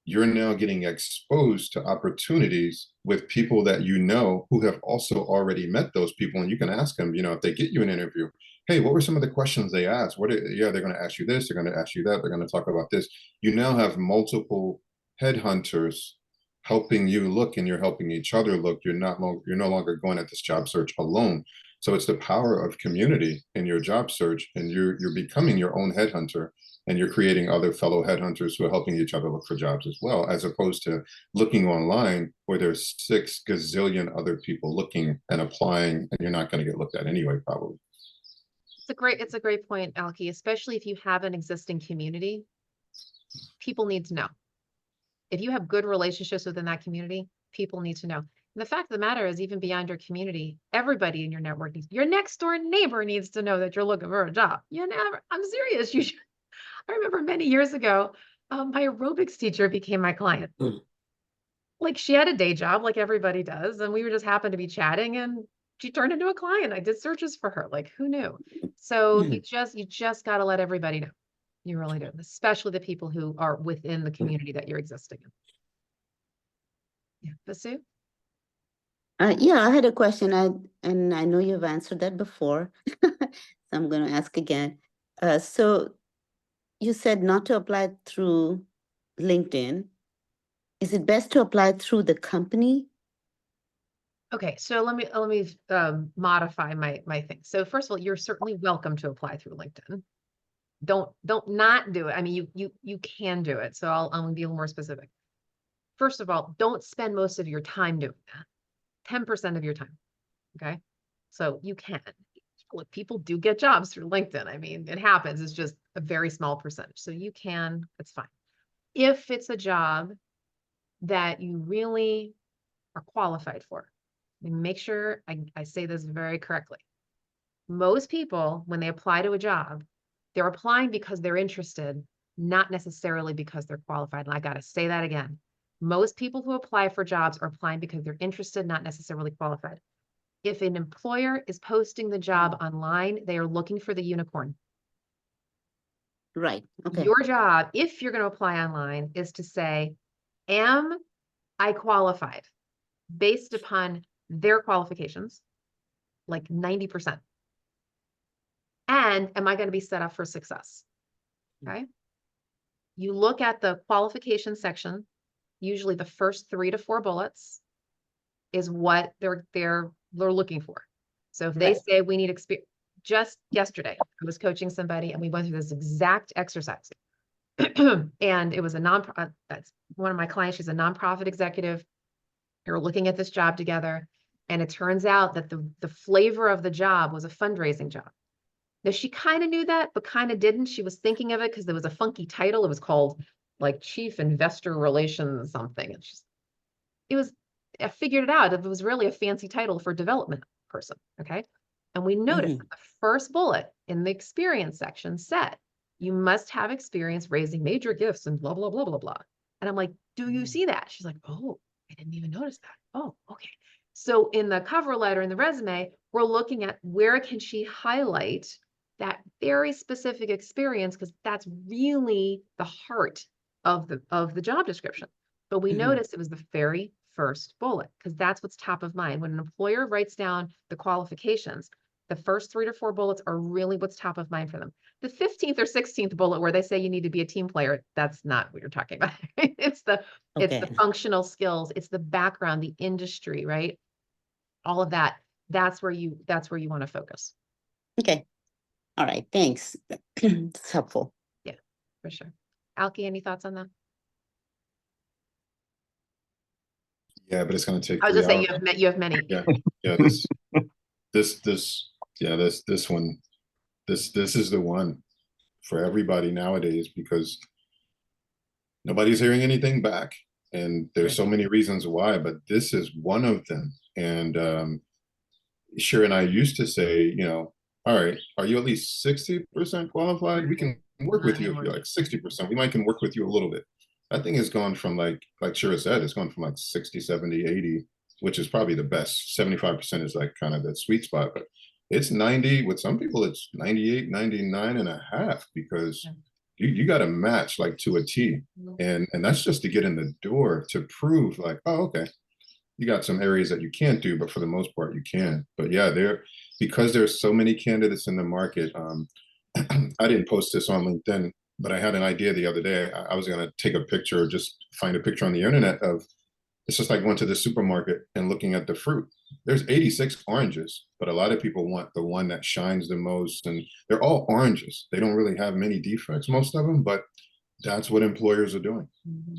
You're now getting exposed to opportunities with people that you know who have also already met those people. And you can ask them, if they get you an interview, hey, what were some of the questions they asked? They're going to ask you this, they're going to ask you that, they're going to talk about this. You now have multiple headhunters helping you look, and you're helping each other look. You're no longer going at this job search alone. So it's the power of community in your job search, and you're becoming your own headhunter, and you're creating other fellow headhunters who are helping each other look for jobs as well, as opposed to looking online where there's 6 gazillion other people looking and applying, and you're not going to get looked at anyway, probably. It's a great point, Alki, especially if you have an existing community. People need to know. If you have good relationships within that community, people need to know. And the fact of the matter is, even beyond your community, everybody in your network needs, your next door neighbor needs to know that you're looking for a job. I'm serious. You should. I remember many years ago, my aerobics teacher became my client. Like, she had a day job like everybody does, and we were just happened to be chatting, and she turned into a client. I did searches for her. Like, who knew? So you just got to let everybody know. You really do, especially the people who are within the community that you're existing in. Yeah, Vasu? Yeah, I had a question, and I know you've answered that before, so I'm going to ask again. So you said not to apply through LinkedIn. Is it best to apply through the company? Okay, so let me modify my thing. So first of all, you're certainly welcome to apply through LinkedIn. Don't not do it. I mean, you can do it. So I'm gonna be a little more specific. First of all, don't spend most of your time doing that. 10% of your time. Okay. So you can. Look, people do get jobs through LinkedIn. I mean, it happens. It's just a very small percentage. So you can, it's fine. If it's a job that you really are qualified for, and make sure I say this very correctly. Most people, when they apply to a job, they're applying because they're interested, not necessarily because they're qualified. And I got to say that again. Most people who apply for jobs are applying because they're interested, not necessarily qualified. If an employer is posting the job online, they are looking for the unicorn. Right. Okay. Your job, if you're going to apply online, is to say, am I qualified based upon their qualifications, like 90%? And am I going to be set up for success? Okay. You look at the qualification section, usually the first 3 to 4 bullets is what they're looking for. So if they say we need experience, just yesterday, I was coaching somebody and we went through this exact exercise. And it was that's one of my clients. She's a nonprofit executive. We were looking at this job together. And it turns out that the flavor of the job was a fundraising job. Now, she kind of knew that, but kind of didn't. She was thinking of it because there was a funky title. It was called like Chief Investor Relations something. And I figured it out. It was really a fancy title for development person. Okay. And we noticed that the first bullet in the experience section said, you must have experience raising major gifts and blah, blah, blah, blah, blah. And I'm like, do you see that? She's like, oh, I didn't even notice that. Oh, okay. So in the cover letter, in the resume, we're looking at where can she highlight that very specific experience, because that's really the heart of the job description. But we noticed it was the very first bullet, because that's what's top of mind. When an employer writes down the qualifications, the first 3 to 4 bullets are really what's top of mind for them. The 15th or 16th bullet where they say you need to be a team player, that's not what you're talking about. It's the functional skills, it's the background, the industry, right? All of that. That's where you want to focus. Okay. All right. Thanks. It's helpful. Yeah, for sure. Alki, any thoughts on that? Yeah, but it's going to take. I was just saying you have many. Yeah. This one, this is the one for everybody nowadays, because nobody's hearing anything back, and there's so many reasons why, but this is one of them. And Sure, and I used to say, all right, are you at least 60% qualified? We can work with you if you're like 60%. We might can work with you a little bit. That thing has gone from like Shira said, it's gone from like 60, 70, 80 which is probably the best. 75% is like kind of the sweet spot, but it's 90. With some people, it's 98, 99.5 because you got to match like to a T. And that's just to get in the door to prove like, oh, okay, you got some areas that you can't do, but for the most part you can. But yeah, because there's so many candidates in the market. I didn't post this on LinkedIn, but I had an idea the other day. I was going to take a picture, just find a picture on the internet of, it's just like going to the supermarket and looking at the fruit. There's 86 oranges, but a lot of people want the one that shines the most, and they're all oranges. They don't really have many defects, most of them, but that's what employers are doing.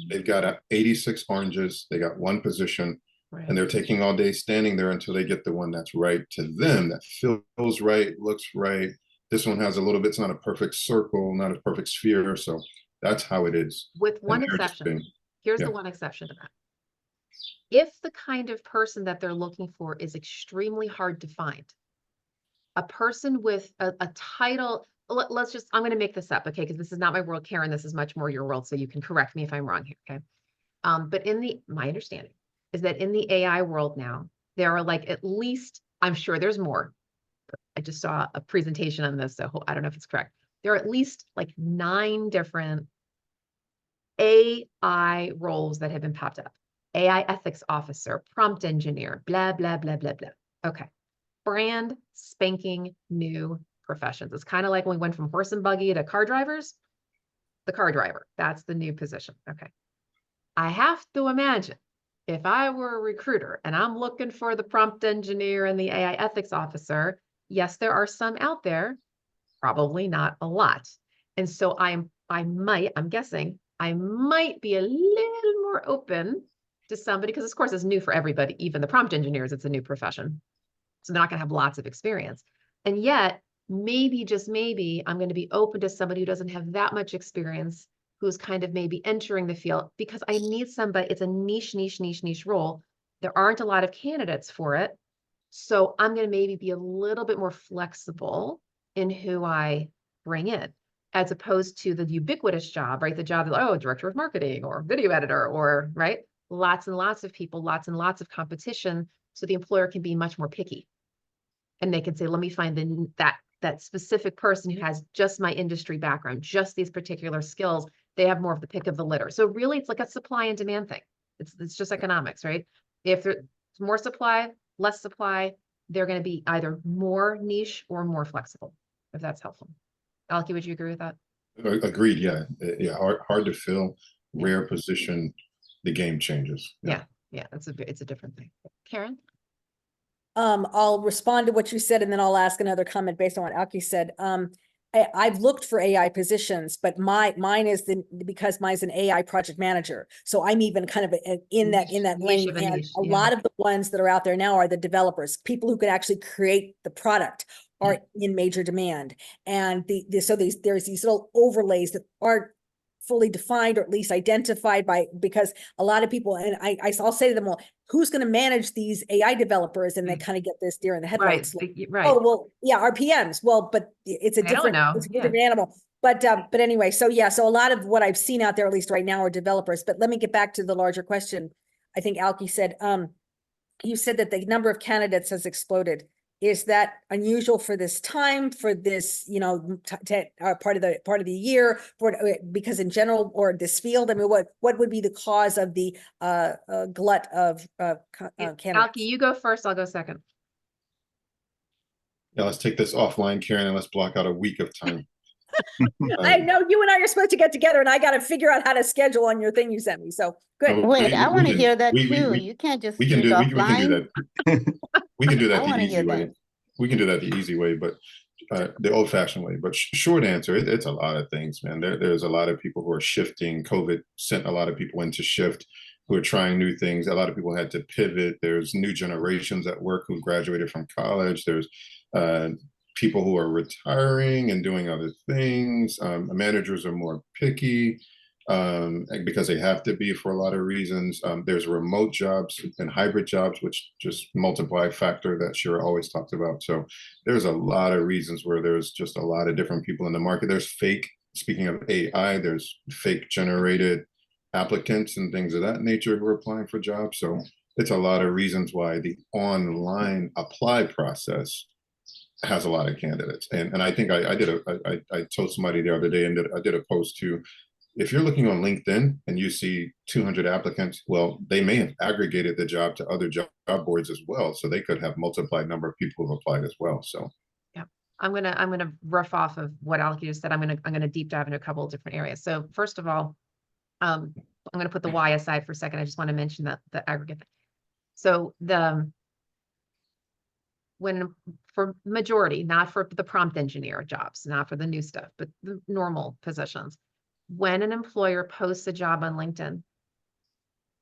They've got 86 oranges, they got one position, and they're taking all day standing there until they get the one that's right to them, that feels right, looks right. This one has a little bit, it's not a perfect circle, not a perfect sphere. So that's how it is. With one exception. Here's the one exception to that. If the kind of person that they're looking for is extremely hard to find, a person with a title, let's just, I'm going to make this up, okay? Because this is not my world, Karen. This is much more your world. So you can correct me if I'm wrong here, okay? But my understanding is that in the AI world now, there are like at least, I'm sure there's more. I just saw a presentation on this, so I don't know if it's correct. There are at least like 9 different AI roles that have been popped up. AI ethics officer, prompt engineer, blah, blah, blah, blah, blah. Okay. Brand spanking new professions. It's kind of like when we went from horse and buggy to car drivers. The car driver, that's the new position. Okay. I have to imagine if I were a recruiter and I'm looking for the prompt engineer and the AI ethics officer, yes, there are some out there, probably not a lot. And so I'm guessing I might be a little more open to somebody, because of course it's new for everybody, even the prompt engineers, it's a new profession. So they're not gonna have lots of experience. And yet, maybe, just maybe, I'm gonna be open to somebody who doesn't have that much experience, who's kind of maybe entering the field, because I need somebody, it's a niche role. There aren't a lot of candidates for it. So I'm gonna maybe be a little bit more flexible in who I bring in, as opposed to the ubiquitous job, right? The job that, oh, director of marketing or video editor, or right? Lots and lots of people, lots and lots of competition. So the employer can be much more picky. And they can say, let me find that specific person who has just my industry background, just these particular skills. They have more of the pick of the litter. So really it's like a supply and demand thing. It's just economics, right? If there's more supply, less supply, they're going to be either more niche or more flexible, if that's helpful. Alki, would you agree with that? Agreed. Yeah. Yeah. Hard to fill, rare position. The game changes. Yeah. It's a different thing. Karen? I'll respond to what you said, and then I'll ask another comment based on what Alki said. I've looked for AI positions, but mine is because mine's an AI project manager. So I'm even kind of in that lane. And a lot of the ones that are out there now are the developers, people who could actually create the product are in major demand. And there's these little overlays that aren't fully defined, or at least identified because a lot of people, and I'll say to them, well, who's going to manage these AI developers? And they kind of get this deer in the headlights. Right. Oh, well, yeah, RPMs. Well, but it's a different animal. But anyway, so a lot of what I've seen out there, at least right now, are developers. But let me get back to the larger question. I think Alki said, you said that the number of candidates has exploded. Is that unusual for this time, for this, part of the year, because in general, or this field? I mean, what would be the cause of the glut of candidates? Alki, you go first. I'll go second. Yeah, let's take this offline, Karen, and let's block out a week of time. I know you and I are supposed to get together, and I got to figure out how to schedule on your thing you sent me. So good. Wait, I want to hear that too. You can't just we can do offline. We can do that I the easy way. that. We can do that the easy way, but the old-fashioned way. But short answer, it's a lot of things, man. There's a lot of people who are shifting. COVID sent a lot of people into shift, who are trying new things. A lot of people had to pivot. There's new generations at work who graduated from college. There's people who are retiring and doing other things. Managers are more picky because they have to be for a lot of reasons. There's remote jobs and hybrid jobs, which just multiply factor that Shira always talks about. So there's a lot of reasons where there's just a lot of different people in the market. There's fake, speaking of AI, there's fake generated applicants and things of that nature who are applying for jobs. So it's a lot of reasons why the online apply process has a lot of candidates. And I think I told somebody the other day, and I did a post too. If you're looking on LinkedIn and you see 200 applicants, well, they may have aggregated the job to other job boards as well. So they could have multiplied number of people who applied as well. So yeah, I'm gonna riff off of what Alki just said. I'm gonna deep dive into a couple of different areas. So first of all, I'm gonna put the why aside for a second. I just want to mention that the aggregate thing. So when for majority, not for the prompt engineer jobs, not for the new stuff, but the normal positions, when an employer posts a job on LinkedIn,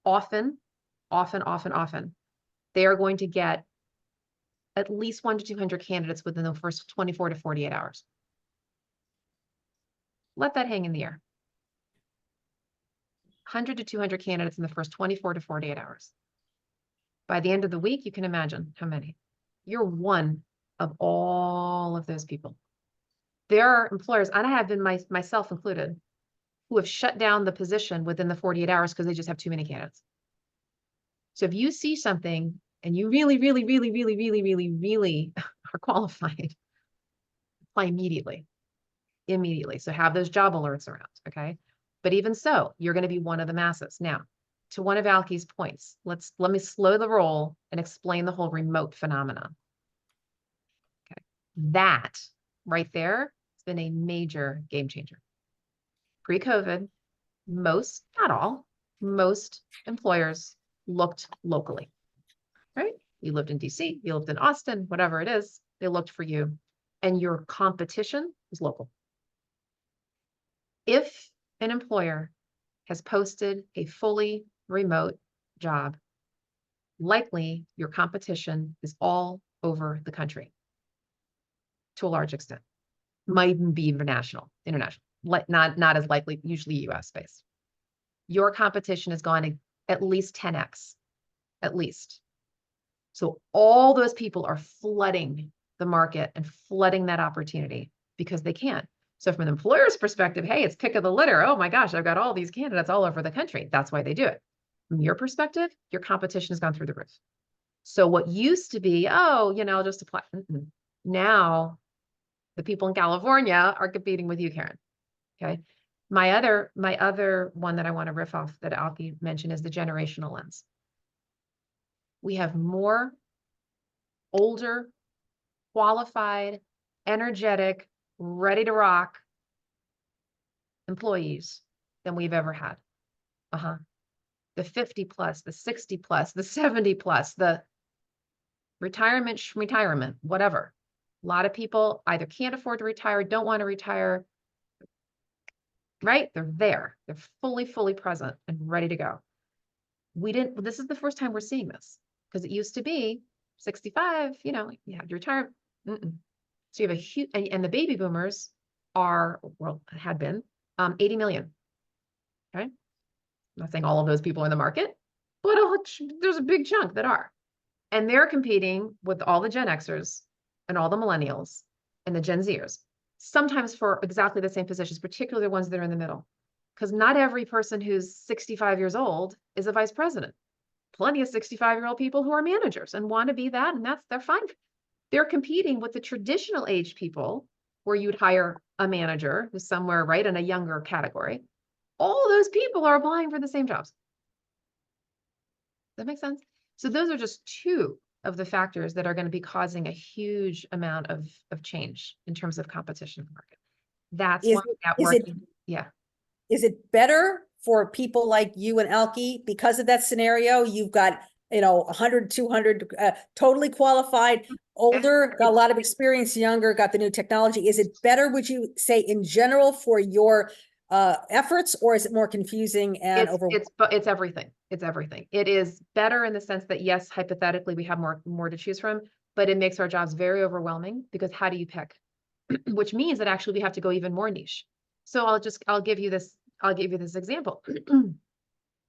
often, they are going to get at least 100 to 200 candidates within the first 24 to 48 hours. Let that hang in the air. 100 to 200 candidates in the first 24 to 48 hours. By the end of the week, you can imagine how many. You're one of all of those people. There are employers, and I have been myself included, who have shut down the position within the 48 hours because they just have too many candidates. So if you see something and you really are qualified, apply immediately. So have those job alerts around, okay? But even so, you're going to be one of the masses. Now, to one of Alki's points, let me slow the roll and explain the whole remote phenomenon. Okay, that right there has been a major game changer. Pre-COVID, most, not all, most employers looked locally, right? You lived in DC, you lived in Austin, whatever it is, they looked for you, and your competition is local. If an employer has posted a fully remote job, likely your competition is all over the country to a large extent. Might even be international, not as likely, usually US based. Your competition has gone at least 10x, at least. So all those people are flooding the market and flooding that opportunity because they can. So from an employer's perspective, hey, it's pick of the litter. Oh my gosh, I've got all these candidates all over the country. That's why they do it. From your perspective, your competition has gone through the roof. So what used to be, oh, just apply. Now the people in California are competing with you, Karen. Okay. My other one that I want to riff off that Alki mentioned is the generational lens. We have more older, qualified, energetic, ready to rock employees than we've ever had. The 50 plus, the 60 plus, the 70 plus, the retirement, whatever. A lot of people either can't afford to retire, don't want to retire, right? They're there. They're fully present and ready to go. This is the first time we're seeing this because it used to be 65, you have to retire. So you have a huge, and the baby boomers had been 80 million. Okay. I'm not saying all of those people in the market, but there's a big chunk that are. And they're competing with all the Gen Xers and all the millennials and the Gen Zers, sometimes for exactly the same positions, particularly the ones that are in the middle. Because not every person who's 65 years old is a vice president. Plenty of 65-year-old people who are managers and want to be that, and they're fine. They're competing with the traditional age people where you'd hire a manager who's somewhere right in a younger category. All those people are applying for the same jobs. Does that make sense? So those are just two of the factors that are going to be causing a huge amount of change in terms of competition in the market. That's why networking. Yeah. Is it better for people like you and Alki because of that scenario? You've got, 100, 200, totally qualified, older, got a lot of experience, younger, got the new technology. Is it better, would you say, in general for your efforts, or is it more confusing and overwhelming? It's everything. It's everything. It is better in the sense that, yes, hypothetically, we have more to choose from, but it makes our jobs very overwhelming because how do you pick? Which means that actually we have to go even more niche. So I'll give you this example.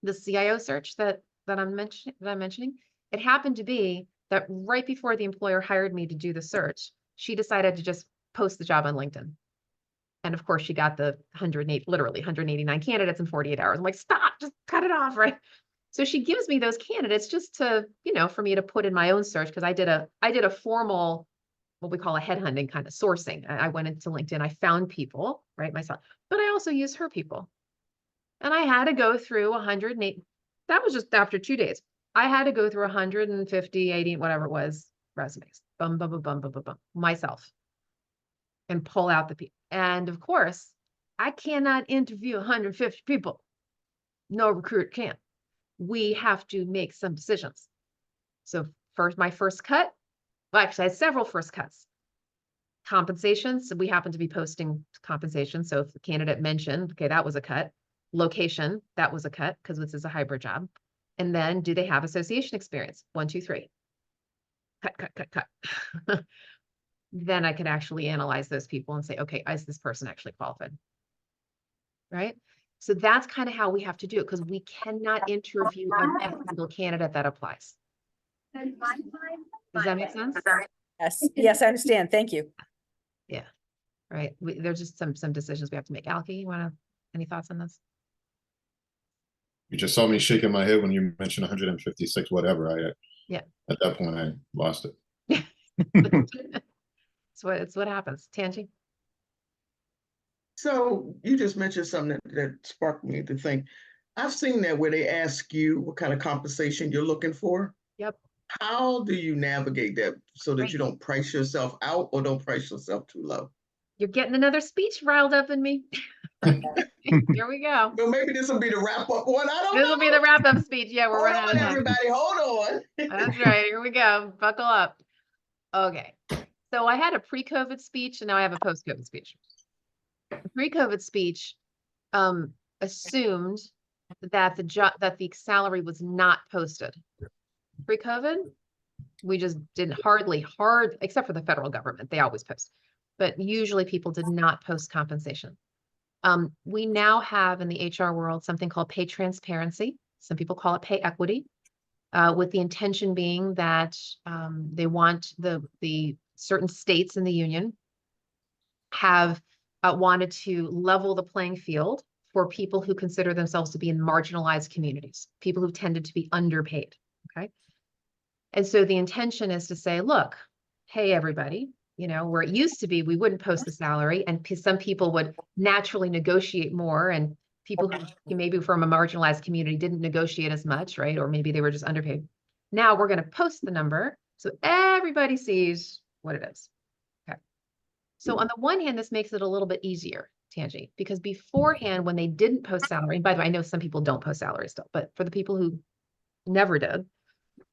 The CIO search that I'm mentioning, it happened to be that right before the employer hired me to do the search, she decided to just post the job on LinkedIn. And of course, she got the literally 189 candidates in 48 hours. I'm like, stop, just cut it off, right? So she gives me those candidates just to, for me to put in my own search, because I did a formal, what we call a headhunting kind of sourcing. I went into LinkedIn, I found people, right, myself, but I also used her people. And I had to go through 108. That was just after 2 days. I had to go through 150, 80, whatever it was, resumes. Bum, bum, bum, bum, bum, bum, bum, myself. And pull out the people. And of course, I cannot interview 150 people. No recruiter can. We have to make some decisions. So my first cut, well, actually I had several first cuts. Compensation, so we happen to be posting compensation. So if the candidate mentioned, okay, that was a cut. Location, that was a cut because this is a hybrid job. And then do they have association experience? 1, 2, 3. Cut, cut, cut, cut. Then I could actually analyze those people and say, okay, is this person actually qualified? Right? So that's kind of how we have to do it, because we cannot interview every single candidate that applies. Does that make sense? Yes, yes, I understand. Thank you. Yeah. Right. There's just some decisions we have to make. Alki, any thoughts on this? You just saw me shaking my head when you mentioned 156, whatever. Yeah. At that point, I lost it. It's what happens. Tanji? So you just mentioned something that sparked me to think. I've seen that where they ask you what kind of compensation you're looking for. Yep. How do you navigate that so that Right. you don't price yourself out or don't price yourself too low? You're getting another speech riled up in me. Here we go. Well, maybe this will be the wrap up one. I don't know. This will be the wrap up speech. Yeah, we're Hold running out on, of time. everybody. Hold on. That's right. Here we go. Buckle up. Okay. So I had a pre-COVID speech and now I have a post-COVID speech. The pre-COVID speech assumed that the salary was not posted. Pre-COVID, we just didn't except for the federal government, they always post. But usually people did not post compensation. We now have in the HR world something called pay transparency. Some people call it pay equity, with the intention being that they want the certain states in the union have wanted to level the playing field for people who consider themselves to be in marginalized communities, people who tended to be underpaid. Okay. And so the intention is to say, look, hey, everybody, where it used to be, we wouldn't post the salary and some people would naturally negotiate more, and people who maybe from a marginalized community didn't negotiate as much, right? Or maybe they were just underpaid. Now we're going to post the number so everybody sees what it is. Okay. So on the one hand, this makes it a little bit easier, Tanji, because beforehand, when they didn't post salary, and by the way, I know some people don't post salary still, but for the people who never did,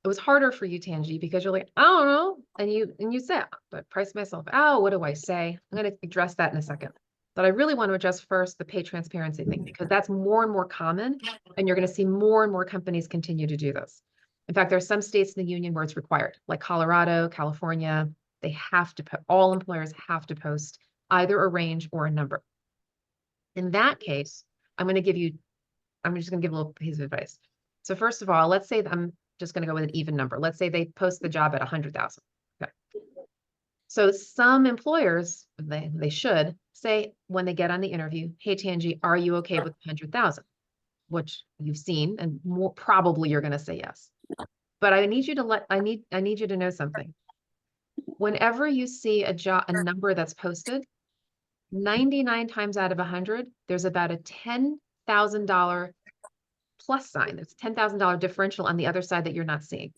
it was harder for you, Tanji, because you're like, I don't know. And you say, but price myself. Oh, what do I say? I'm going to address that in a second. But I really want to address first the pay transparency thing, because that's more and more common. And you're going to see more and more companies continue to do this. In fact, there are some states in the union where it's required, like Colorado, California. They have to put, all employers have to post either a range or a number. In that case, I'm just going to give a little piece of advice. So first of all, let's say that I'm just going to go with an even number. Let's say they post the job at 100,000. Okay. So some employers, they should say when they get on the interview, hey, Tanji, are you okay with 100,000? Which you've seen, and more probably you're going to say yes. But I need you to know something. Whenever you see a number that's posted, 99 times out of 100, there's about a $10,000 plus sign. There's $10,000 differential on the other side that you're not seeing.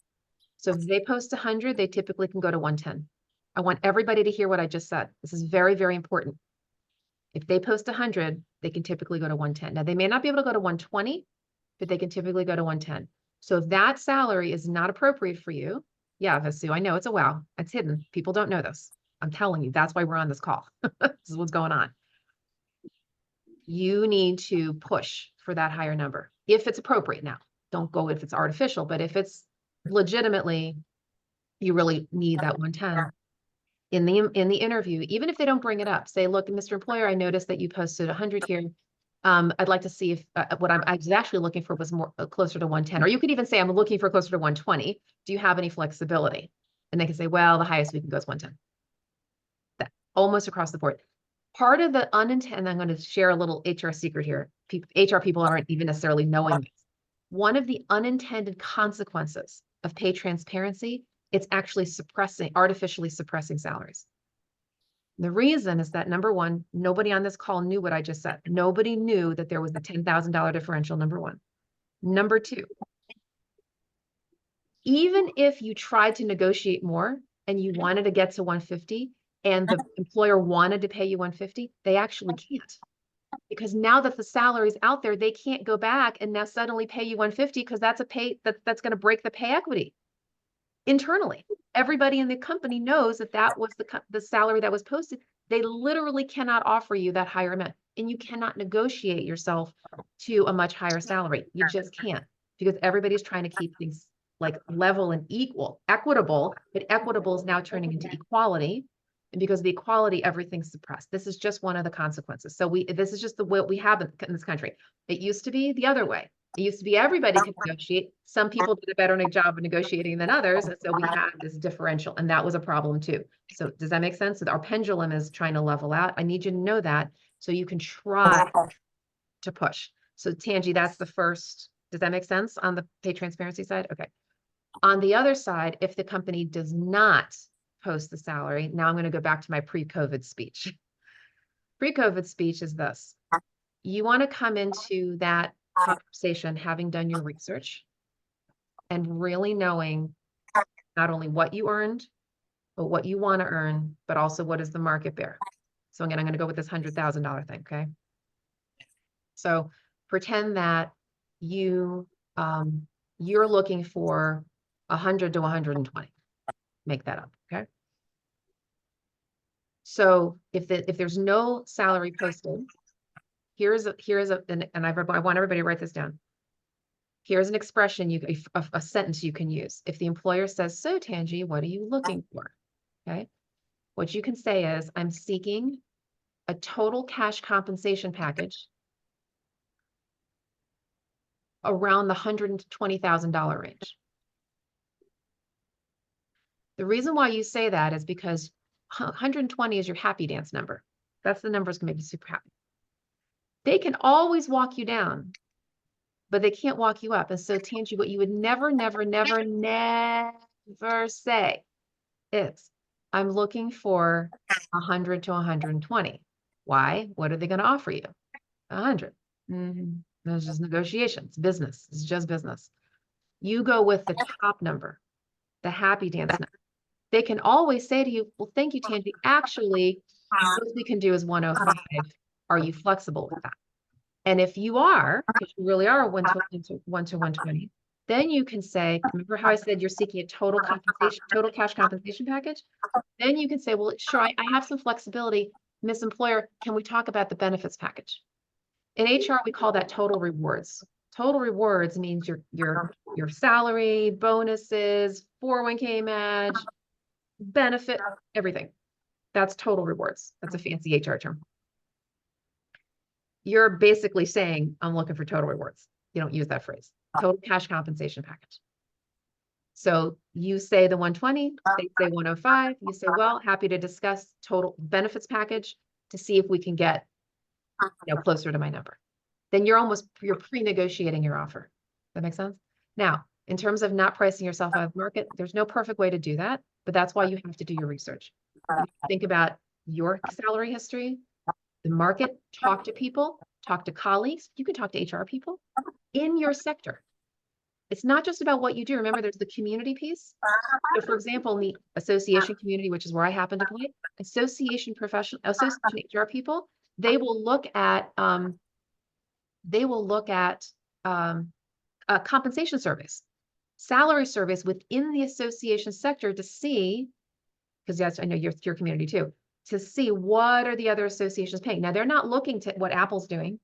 So if they post 100, they typically can go to 110. I want everybody to hear what I just said. This is very, very important. If they post 100, they can typically go to 110. Now they may not be able to go to 120, but they can typically go to 110. So if that salary is not appropriate for you, yeah, Vasu, I know it's a wow. It's hidden. People don't know this. I'm telling you, that's why we're on this call. This is what's going on. You need to push for that higher number if it's appropriate. Now, don't go if it's artificial, but if it's legitimately, you really need that 110 in the interview, even if they don't bring it up, say, look, Mr. Employer, I noticed that you posted 100 here. I'd like to see if what I was actually looking for was more closer to 110, or you could even say, I'm looking for closer to 120. Do you have any flexibility? And they can say, well, the highest we can go is 110. That almost across the board. Part of the unintended, I'm going to share a little HR secret here. HR people aren't even necessarily knowing this. one of the unintended consequences of pay transparency, it's actually artificially suppressing salaries. The reason is that, number one, nobody on this call knew what I just said. Nobody knew that there was the $10,000 differential, number one. Number two, even if you tried to negotiate more and you wanted to get to 150 and the employer wanted to pay you 150, they actually can't. Because now that the salary's out there, they can't go back and now suddenly pay you 150 because that's a pay that's going to break the pay equity internally. Everybody in the company knows that that was the salary that was posted. They literally cannot offer you that higher amount, and you cannot negotiate yourself to a much higher salary. You just can't, because everybody's trying to keep things like level and equitable, but equitable is now turning into equality. And because of the equality, everything's suppressed. This is just one of the consequences. So this is just the way we have in this country. It used to be the other way. It used to be everybody could negotiate. Some people did a better job of negotiating than others. And so we had this differential, and that was a problem too. So does that make sense? So our pendulum is trying to level out. I need you to know that so you can try to push. So Tangi, that's the first. Does that make sense on the pay transparency side? Okay. On the other side, if the company does not post the salary, now I'm going to go back to my pre-COVID speech. Pre-COVID speech is this. You want to come into that conversation having done your research and really knowing not only what you earned, but what you want to earn, but also what does the market bear. So again, I'm going to go with this $100,000 thing, okay? So pretend that you're looking for 100 to 120. Make that up, okay? So if there's no salary posted, and I want everybody to write this down. Here's an expression, a sentence you can use. If the employer says, so Tangi, what are you looking for? Okay. What you can say is, I'm seeking a total cash compensation package around the $120,000 range. The reason why you say that is because 120 is your happy dance number. That's the number that's going to make you super happy. They can always walk you down, but they can't walk you up. And so Tangi, what you would never say is, I'm looking for 100 to 120. Why? What are they going to offer you? 100. There's just negotiations. Business. It's just business. You go with the top number, the happy dance number. They can always say to you, well, thank you, Tangi. Actually, what we can do is 105. Are you flexible with that? And if you are, because you really are 1 to 120, then you can say, remember how I said you're seeking a total cash compensation package? Then you can say, well, sure, I have some flexibility. Miss Employer, can we talk about the benefits package? In HR, we call that total rewards. Total rewards means your salary, bonuses, 401k match, benefit, everything. That's total rewards. That's a fancy HR term. You're basically saying, I'm looking for total rewards. You don't use that phrase. Total cash compensation package. So you say the 120, they say 105. You say, well, happy to discuss total benefits package to see if we can get closer to my number. Then you're pre-negotiating your offer. That makes sense? Now, in terms of not pricing yourself out of the market, there's no perfect way to do that, but that's why you have to do your research. Think about your salary history, the market, talk to people, talk to colleagues. You can talk to HR people in your sector. It's not just about what you do. Remember, there's the community piece. So for example, in the association community, which is where I happen to play, association HR people, they will look at compensation surveys, salary surveys within the association sector to see, because yes, I know your community too, to see what are the other associations paying. Now, they're not looking to what Apple's doing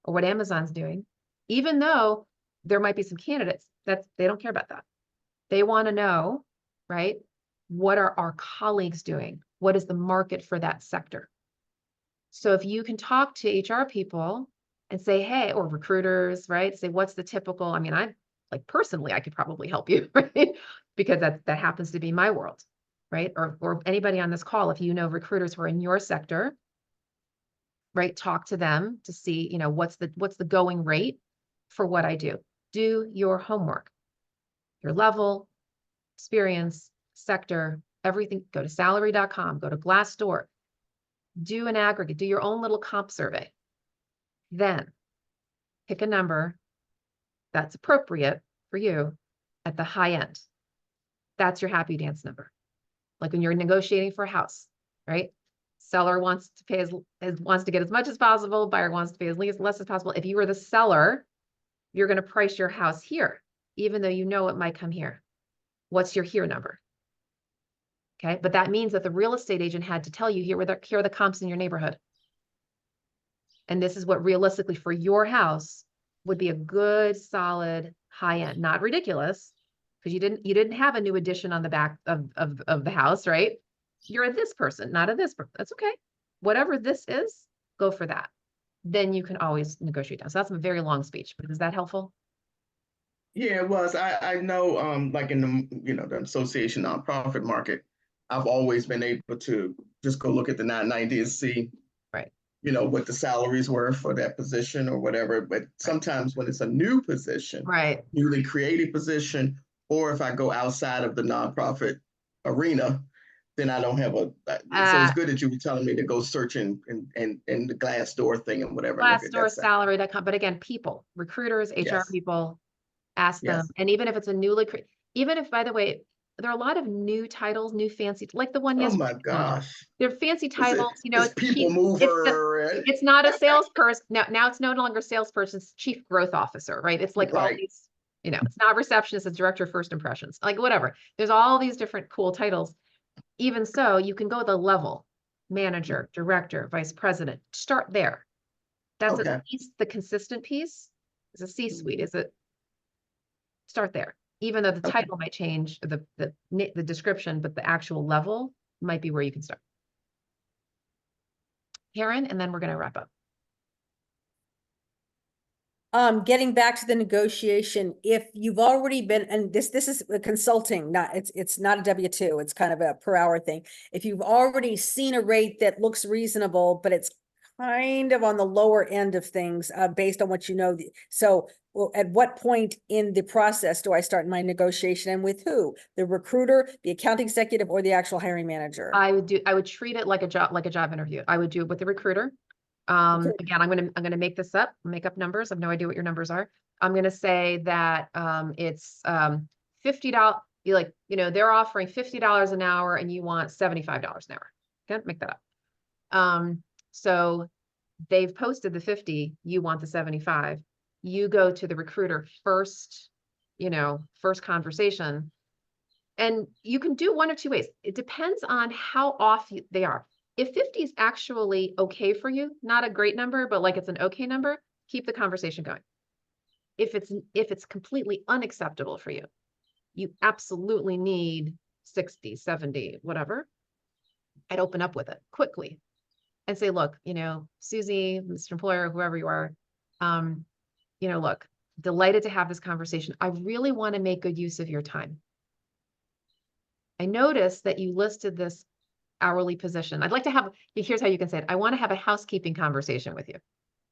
or what Amazon's doing, even though there might be some candidates that they don't care about that. They want to know, right? What are our colleagues doing? What is the market for that sector? So if you can talk to HR people and say, hey, or recruiters, right? Say, what's the typical, I mean, personally, I could probably help you, right? Because that happens to be my world, right? Or anybody on this call, if you know recruiters who are in your sector, right? Talk to them to see, what's the going rate for what I do. Do your homework, your level, experience, sector, everything. Go to salary.com, go to Glassdoor, do an aggregate, do your own little comp survey. Then pick a number that's appropriate for you at the high end. That's your happy dance number. Like when you're negotiating for a house, right? Seller wants to pay wants to get as much as possible. Buyer wants to pay less as possible. If you were the seller, you're going to price your house here, even though you know it might come here. What's your here number? Okay, but that means that the real estate agent had to tell you here are the comps in your neighborhood. And this is what realistically for your house would be a good, solid, high end, not ridiculous, because you didn't have a new addition on the back of the house, right? You're a this person, not a this person. That's okay. Whatever this is, go for that. Then you can always negotiate down. So that's a very long speech, but is that helpful? Yeah, it was. I know, like in the, the association nonprofit market, I've always been able to just go look at the 990 and see, right, what the salaries were for that position or whatever. But sometimes when it's a new position, right, newly created position, or if I go outside of the nonprofit arena, then I don't have so it's good that you were telling me to go search in the Glassdoor thing and whatever. Glassdoor, salary.com. But again, people, recruiters, HR people, ask them. And even if it's a newly even if, by the way, there are a lot of new titles, new fancy, like the one yesterday. Oh my gosh. They're fancy titles, it's people mover. It's not a salesperson. Now it's no longer salesperson, it's chief growth officer, right? It's like all these, it's not receptionist, it's director of first impressions, like whatever. There's all these different cool titles. Even so, you can go the level, manager, director, vice president, start there. That's at least the consistent piece. Is a C-suite, is it? Start there. Even though the title might change, the description, but the actual level might be where you can start. Karen, and then we're going to wrap up. Getting back to the negotiation, if you've already been, and this is a consulting, it's not a W-2, it's kind of a per hour thing. If you've already seen a rate that looks reasonable, but it's kind of on the lower end of things, based on what you know. So at what point in the process do I start my negotiation, and with who? The recruiter, the account executive, or the actual hiring manager? I would treat it like a job interview. I would do it with the recruiter. Again, I'm gonna make this up, make up numbers. I have no idea what your numbers are. I'm gonna say that it's $50. They're offering $50 an hour and you want $75 an hour. Okay, make that up. So they've posted the 50, you want the 75. You go to the recruiter first, first conversation. And you can do one of two ways. It depends on how off they are. If 50 is actually okay for you, not a great number, but like it's an okay number, keep the conversation going. If it's completely unacceptable for you, you absolutely need 60, 70, whatever, I'd open up with it quickly and say, look, Susie, Mr. Employer, whoever you are, look, delighted to have this conversation. I really want to make good use of your time. I noticed that you listed this hourly position. I'd like to have, here's how you can say it. I want to have a housekeeping conversation with you.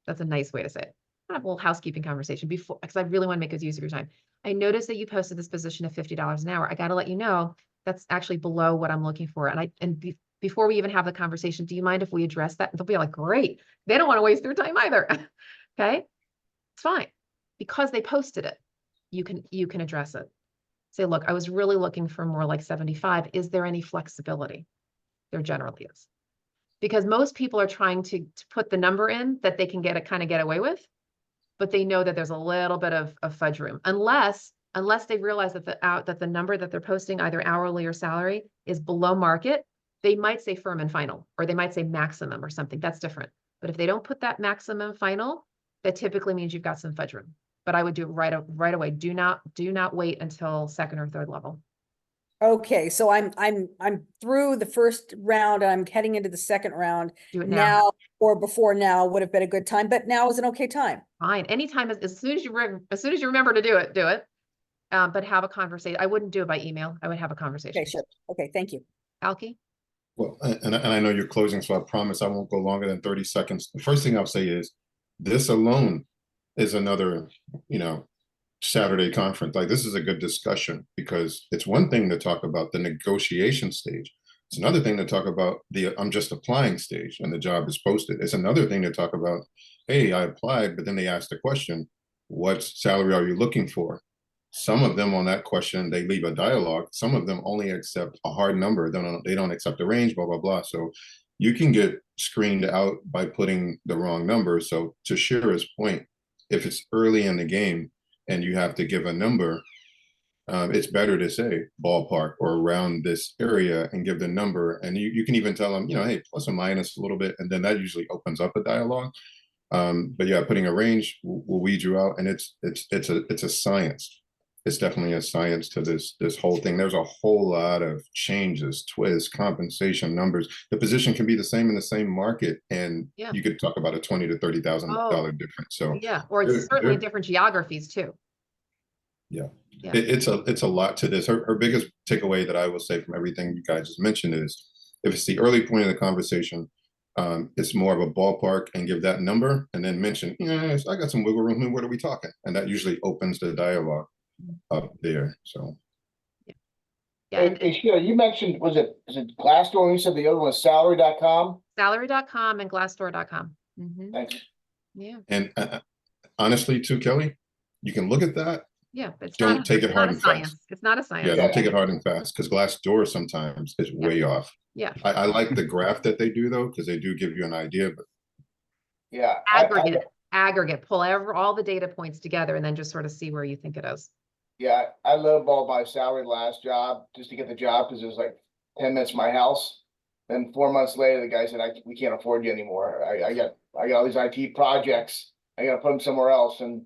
That's a nice way to say it. I have a little housekeeping conversation because I really want to make good use of your time. I noticed that you posted this position of $50 an hour. I got to let you know that's actually below what I'm looking for. Before we even have the conversation, do you mind if we address that? And they'll be like, great. They don't want to waste their time either. Okay, it's fine. Because they posted it, you can address it. Say, look, I was really looking for more like 75. Is there any flexibility? There generally is. Because most people are trying to put the number in that they can get away with, but they know that there's a little bit of fudge room. Unless they realize that the number that they're posting, either hourly or salary, is below market, they might say firm and final, or they might say maximum or something. That's different. But if they don't put that maximum final, that typically means you've got some fudge room. But I would do it right away. Do not wait until second or third level. Okay, so I'm through the first round. I'm heading into the second round. Do it now. Or before now would have been a good time, but now is an okay time. Fine. Anytime, as soon as you remember to do it, do it. But have a conversation. I wouldn't do it by email. I would have a conversation. Okay, sure. Okay, thank you. Alki? Well, and I know you're closing, so I promise I won't go longer than 30 seconds. The first thing I'll say is this alone is another, Saturday conference. Like, this is a good discussion, because it's one thing to talk about the negotiation stage. It's another thing to talk about the I'm just applying stage and the job is posted. It's another thing to talk about, hey, I applied, but then they asked the question, what salary are you looking for? Some of them on that question, they leave a dialogue. Some of them only accept a hard number. They don't accept a range, blah, blah, blah. So you can get screened out by putting the wrong number. So to Shira's point, if it's early in the game and you have to give a number, it's better to say ballpark or around this area and give the number. And you can even tell them, hey, plus or minus a little bit. And then that usually opens up a dialogue. But yeah, putting a range will weed you out. And it's a science. It's definitely a science to this whole thing. There's a whole lot of changes, twists, compensation numbers. The position can be the same in the same market, and you could talk about a $20,000 to $30,000 difference. So yeah, or it's certainly different geographies too. Yeah. It's a lot to this. Her biggest takeaway that I will say from everything you guys just mentioned is, if it's the early point of the conversation, it's more of a ballpark, and give that number and then mention, I got some wiggle room. What are we talking? And that usually opens the dialogue up there. So yeah. Hey, Sheila, you mentioned, is it Glassdoor? You said the other one was salary.com? Salary.com and Glassdoor.com. Thanks. Yeah. And honestly, too, Kelly, you can look at that. Yeah, but don't take it hard and fast. It's not a science. Yeah, don't take it hard and fast, because Glassdoor sometimes is way off. Yeah. I like the graph that they do, though, because they do give you an idea. But yeah, aggregate, pull all the data points together and then just sort of see where you think it is. Yeah, I lowballed my salary last job just to get the job, because it was like 10 minutes from my house. Then 4 months later, the guy said, we can't afford you anymore. I got all these IT projects. I got to put them somewhere else. And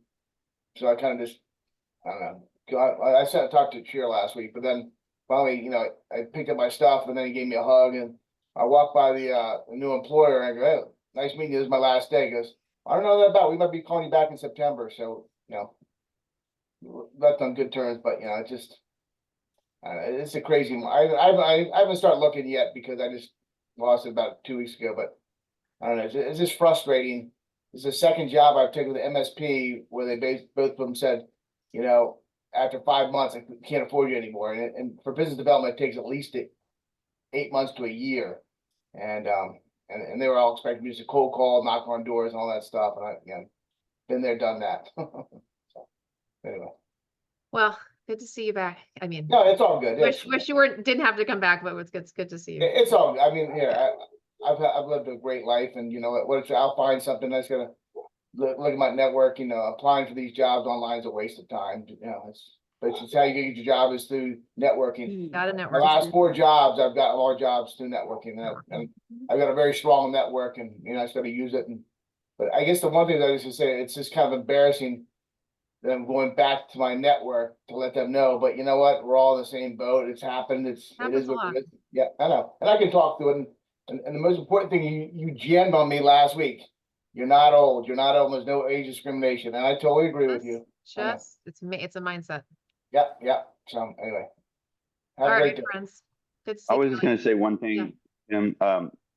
so I kind of just, I don't know. I talked to Cheer last week, but then finally, I picked up my stuff, and then he gave me a hug, and I walked by the new employer, and I go, hey, nice meeting you. This is my last day. He goes, I don't know that about. We might be calling you back in September. So, left on good terms, but it's just, it's a crazy one. I haven't started looking yet, because I just lost it about 2 weeks ago, but I don't know. It's just frustrating. It's the second job I've taken with the MSP where they both of them said, after 5 months, I can't afford you anymore. And for business development, it takes at least 8 months to a year. And they were all expecting me to cold call, knock on doors, and all that stuff. And I, been there, done that. So, anyway. Well, good to see you back. I mean, no, it's all good. Wish you didn't have to come back, but it's good to see you. It's all good. I mean, I've lived a great life, and I'll find something that's gonna look at my network. Applying for these jobs online is a waste of time. But it's how you get your job is through networking. Got a The network. last 4 jobs, I've got more jobs through networking, and I've got a very strong network, and I just got to use it. But I guess the one thing that I was gonna say, it's just kind of embarrassing that I'm going back to my network to let them know. But you know what? We're all in the same boat. It's happened. It is what it is. Yeah, I know, and I can talk to it. And the most important thing, you jammed on me last week. You're not old. You're not old. There's no age discrimination, and I totally agree with you. Just it's a mindset. Yeah. So anyway, All right, friends. Good to see I you. was just going to say one thing,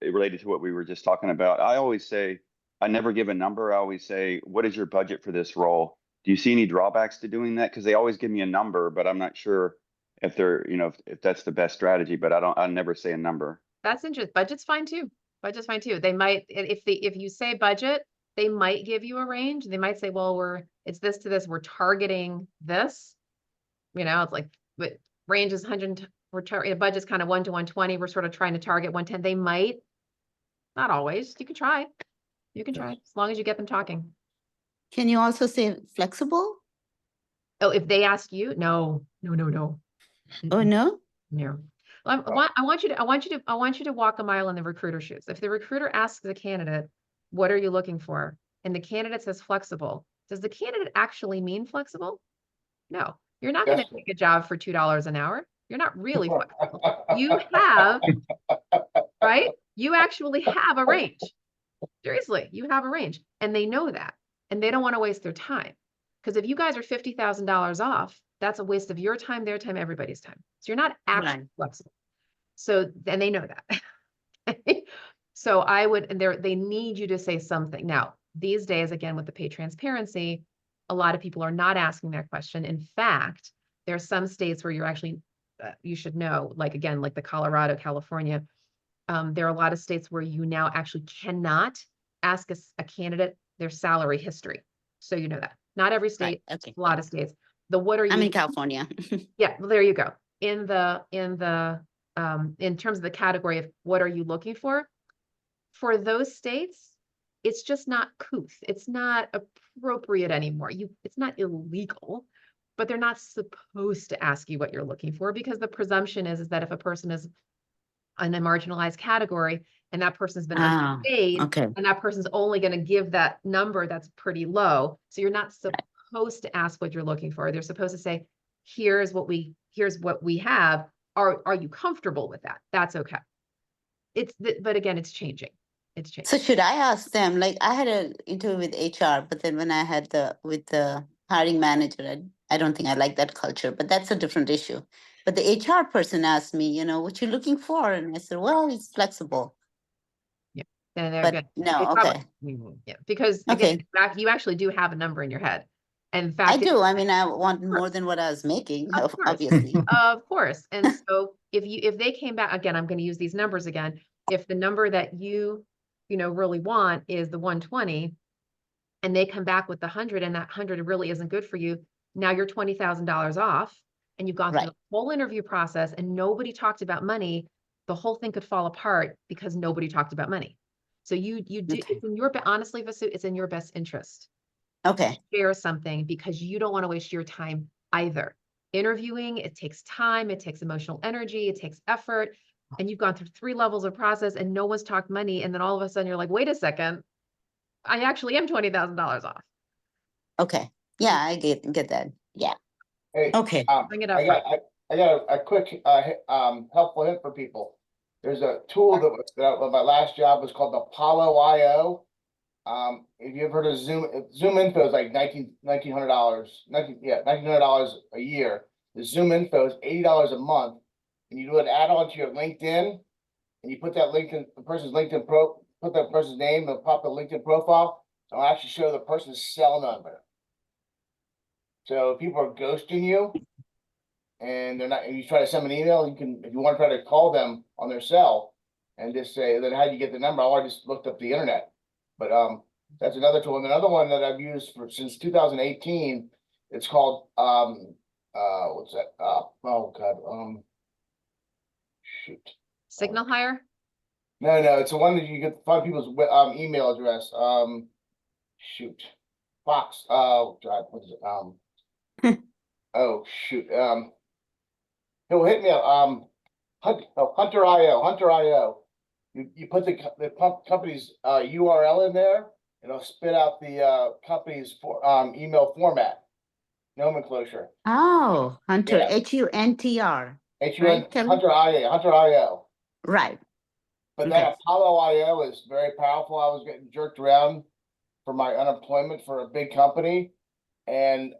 related to what we were just talking about. I always say, I never give a number. I always say, what is your budget for this role? Do you see any drawbacks to doing that? Because they always give me a number, but I'm not sure if they're, if that's the best strategy. But I never say a number. That's interesting. Budget's fine too. Budget's fine too. They might, if you say budget, they might give you a range. They might say, well, it's this to this. We're targeting this. It's like, but range is 100. Budget's kind of 1 to 120. We're sort of trying to target 110. They might, not always. You can try. You can try as long as you get them talking. Can you also say flexible? Oh, if they ask you, no. Oh, no? No. Well, I want you to walk a mile in the recruiter shoes. If the recruiter asks the candidate, what are you looking for? And the candidate says flexible. Does the candidate actually mean flexible? No. You're not going to take a job for $2 an hour. You're not really flexible. You have, right? You actually have a range. Seriously, you have a range. And they know that. And they don't want to waste their time. Because if you guys are $50,000 off, that's a waste of your time, their time, everybody's time. So you're not actually flexible. So, and they know that. So they need you to say something. Now, these days, again, with the pay transparency, a lot of people are not asking that question. In fact, there are some states where you're actually, you should know, like, again, like the Colorado, California, there are a lot of states where you now actually cannot ask a candidate their salary history. So you know that. Not every state, Right, okay. a lot of states. The what are I'm you? in California. Yeah, well, there you go. In terms of the category of what are you looking for those states, it's just not couth. It's not appropriate anymore. It's not illegal, but they're not supposed to ask you what you're looking for, because the presumption is that if a person is in a marginalized category and that person's been Ah, underpaid, okay. and that person's only going to give that number that's pretty low. So you're not supposed to ask what you're looking for. They're supposed to say, here's what we have. Are you comfortable with that? That's okay. But again, it's changing. It's changing. So should I ask them, like I had an interview with HR, but then when I had with the hiring manager, I don't think I like that culture, but that's a different issue. But the HR person asked me, what you're looking for? And I said, well, it's flexible. And they're But good. no, It's okay. Yeah, because again, Okay. you actually do have a number in your head. And in I fact, do. I mean, I want more than what I was making, Of course. obviously. Of course. And so if they came back, again, I'm going to use these numbers again. If the number that you really want is the 120, and they come back with the 100, and that 100 really isn't good for you, now you're $20,000 off, and you've gone through Right. the whole interview process and nobody talked about money. The whole thing could fall apart because nobody talked about money. So you do, Okay. it's in your, honestly, Vasu, it's in your best interest. Okay. Share something, because you don't want to waste your time either. Interviewing, it takes time, it takes emotional energy, it takes effort, and you've gone through 3 levels of process and no one's talked money, and then all of a sudden you're like, wait a second, I actually am $20,000 off. Okay. Yeah, I get that. Yeah. Hey, Okay. Bring it up. I got a quick, helpful hint for people. There's a tool that my last job was called the Apollo IO. If you've heard of Zoom Info is like $1,900, $1,900 a year. The Zoom Info is $80 a month, and you do an add-on to your LinkedIn, and you put that the person's LinkedIn put that person's name, and pop the LinkedIn profile. It'll actually show the person's cell number. So if people are ghosting you, and they're not, and you try to send them an email, you can, if you want to try to call them on their cell and just say, then how do you get the number? Oh, I just looked up the internet. But that's another tool. And another one that I've used since 2018, it's called what's that? Oh God. Shoot. Signal hire? No, it's the one that you get find people's email address. Shoot. Fox. Oh God, what is it? Oh shoot. He'll hit me up. Hunter.io. You put the company's URL in there, and it'll spit out the company's email format nomenclature. Oh, Hunter, Yeah. HUNTR. Right, Hunter.io. Right. But Okay. that Apollo IO is very powerful. I was getting jerked around for my unemployment for a big company, and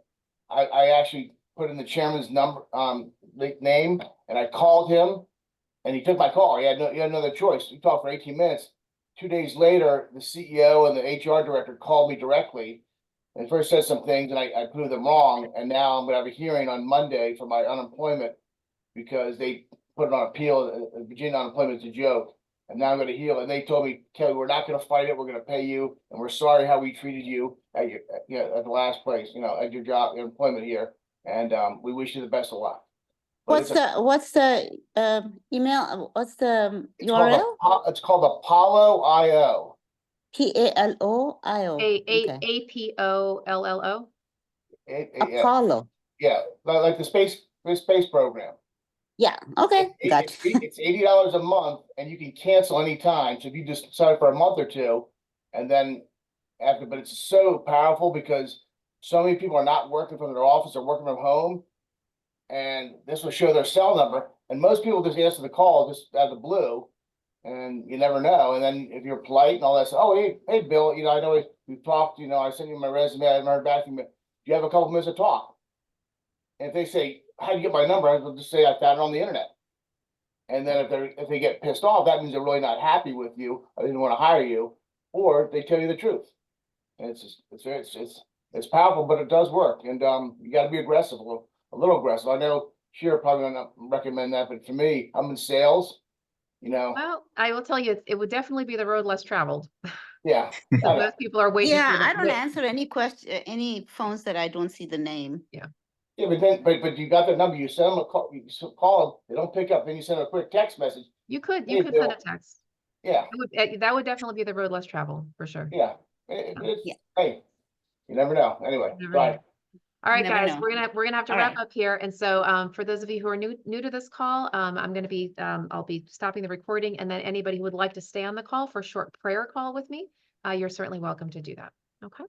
I actually put in the chairman's number, name, and I called him, and he took my call. He had no other choice. We talked for 18 minutes. 2 days later, the CEO and the HR director called me directly, and first said some things, and I proved them wrong. And now I'm gonna have a hearing on Monday for my unemployment because they put it on appeal. Virginia unemployment is a joke. And now I'm gonna heal. And they told me, Kelly, we're not gonna fight it. We're gonna pay you, and we're sorry how we treated you at the last place, at your job, your employment here. And we wish you the best of luck. But What's the email? What's the URL? It's called Apollo IO. PALOIO. Okay. APOLLO. Apollo. Yeah, like the space program. Yeah. Okay. Gotcha. It's $80 a month, and you can cancel anytime. So if you just sign for a month or two, and then but it's so powerful because so many people are not working from their office or working from home, and this will show their cell number. And most people just answer the call just out of the blue, and you never know. And then if you're polite and all that, oh hey Bill, I know we've talked. I sent you my resume. I haven't heard back from you. Do you have a couple minutes to talk? And if they say, how do you get my number? I will just say I found it on the internet. And then if they get pissed off, that means they're really not happy with you. I didn't want to hire you, or they tell you the truth. And it's It's powerful, but it does work, and you got to be aggressive, a little aggressive. I know Shira probably gonna recommend that, but for me, I'm in sales. You know, Well, I will tell you, it would definitely be the road less traveled. yeah. So most people are waiting Yeah, for I don't the, answer any question, any phones that I don't see the name. Yeah, but then, but you got the number. You send them a call. You call them. They don't pick up. Then you send them a quick text message. you could Hey, send a Bill. text. Yeah, That would definitely be the road less traveled for sure. yeah. Yeah. Hey, you never know. Anyway, You never bye. know. All right, Never guys, know. we're gonna have to All wrap right. up here. And so for those of you who are new to this call, I'm gonna be I'll be stopping the recording, and then anybody who would like to stay on the call for a short prayer call with me, you're certainly welcome to do that. Okay.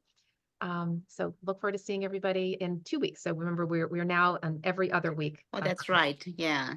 So look forward to seeing everybody in 2 weeks. So remember, we're now on every other week. Oh, that's right. Yeah.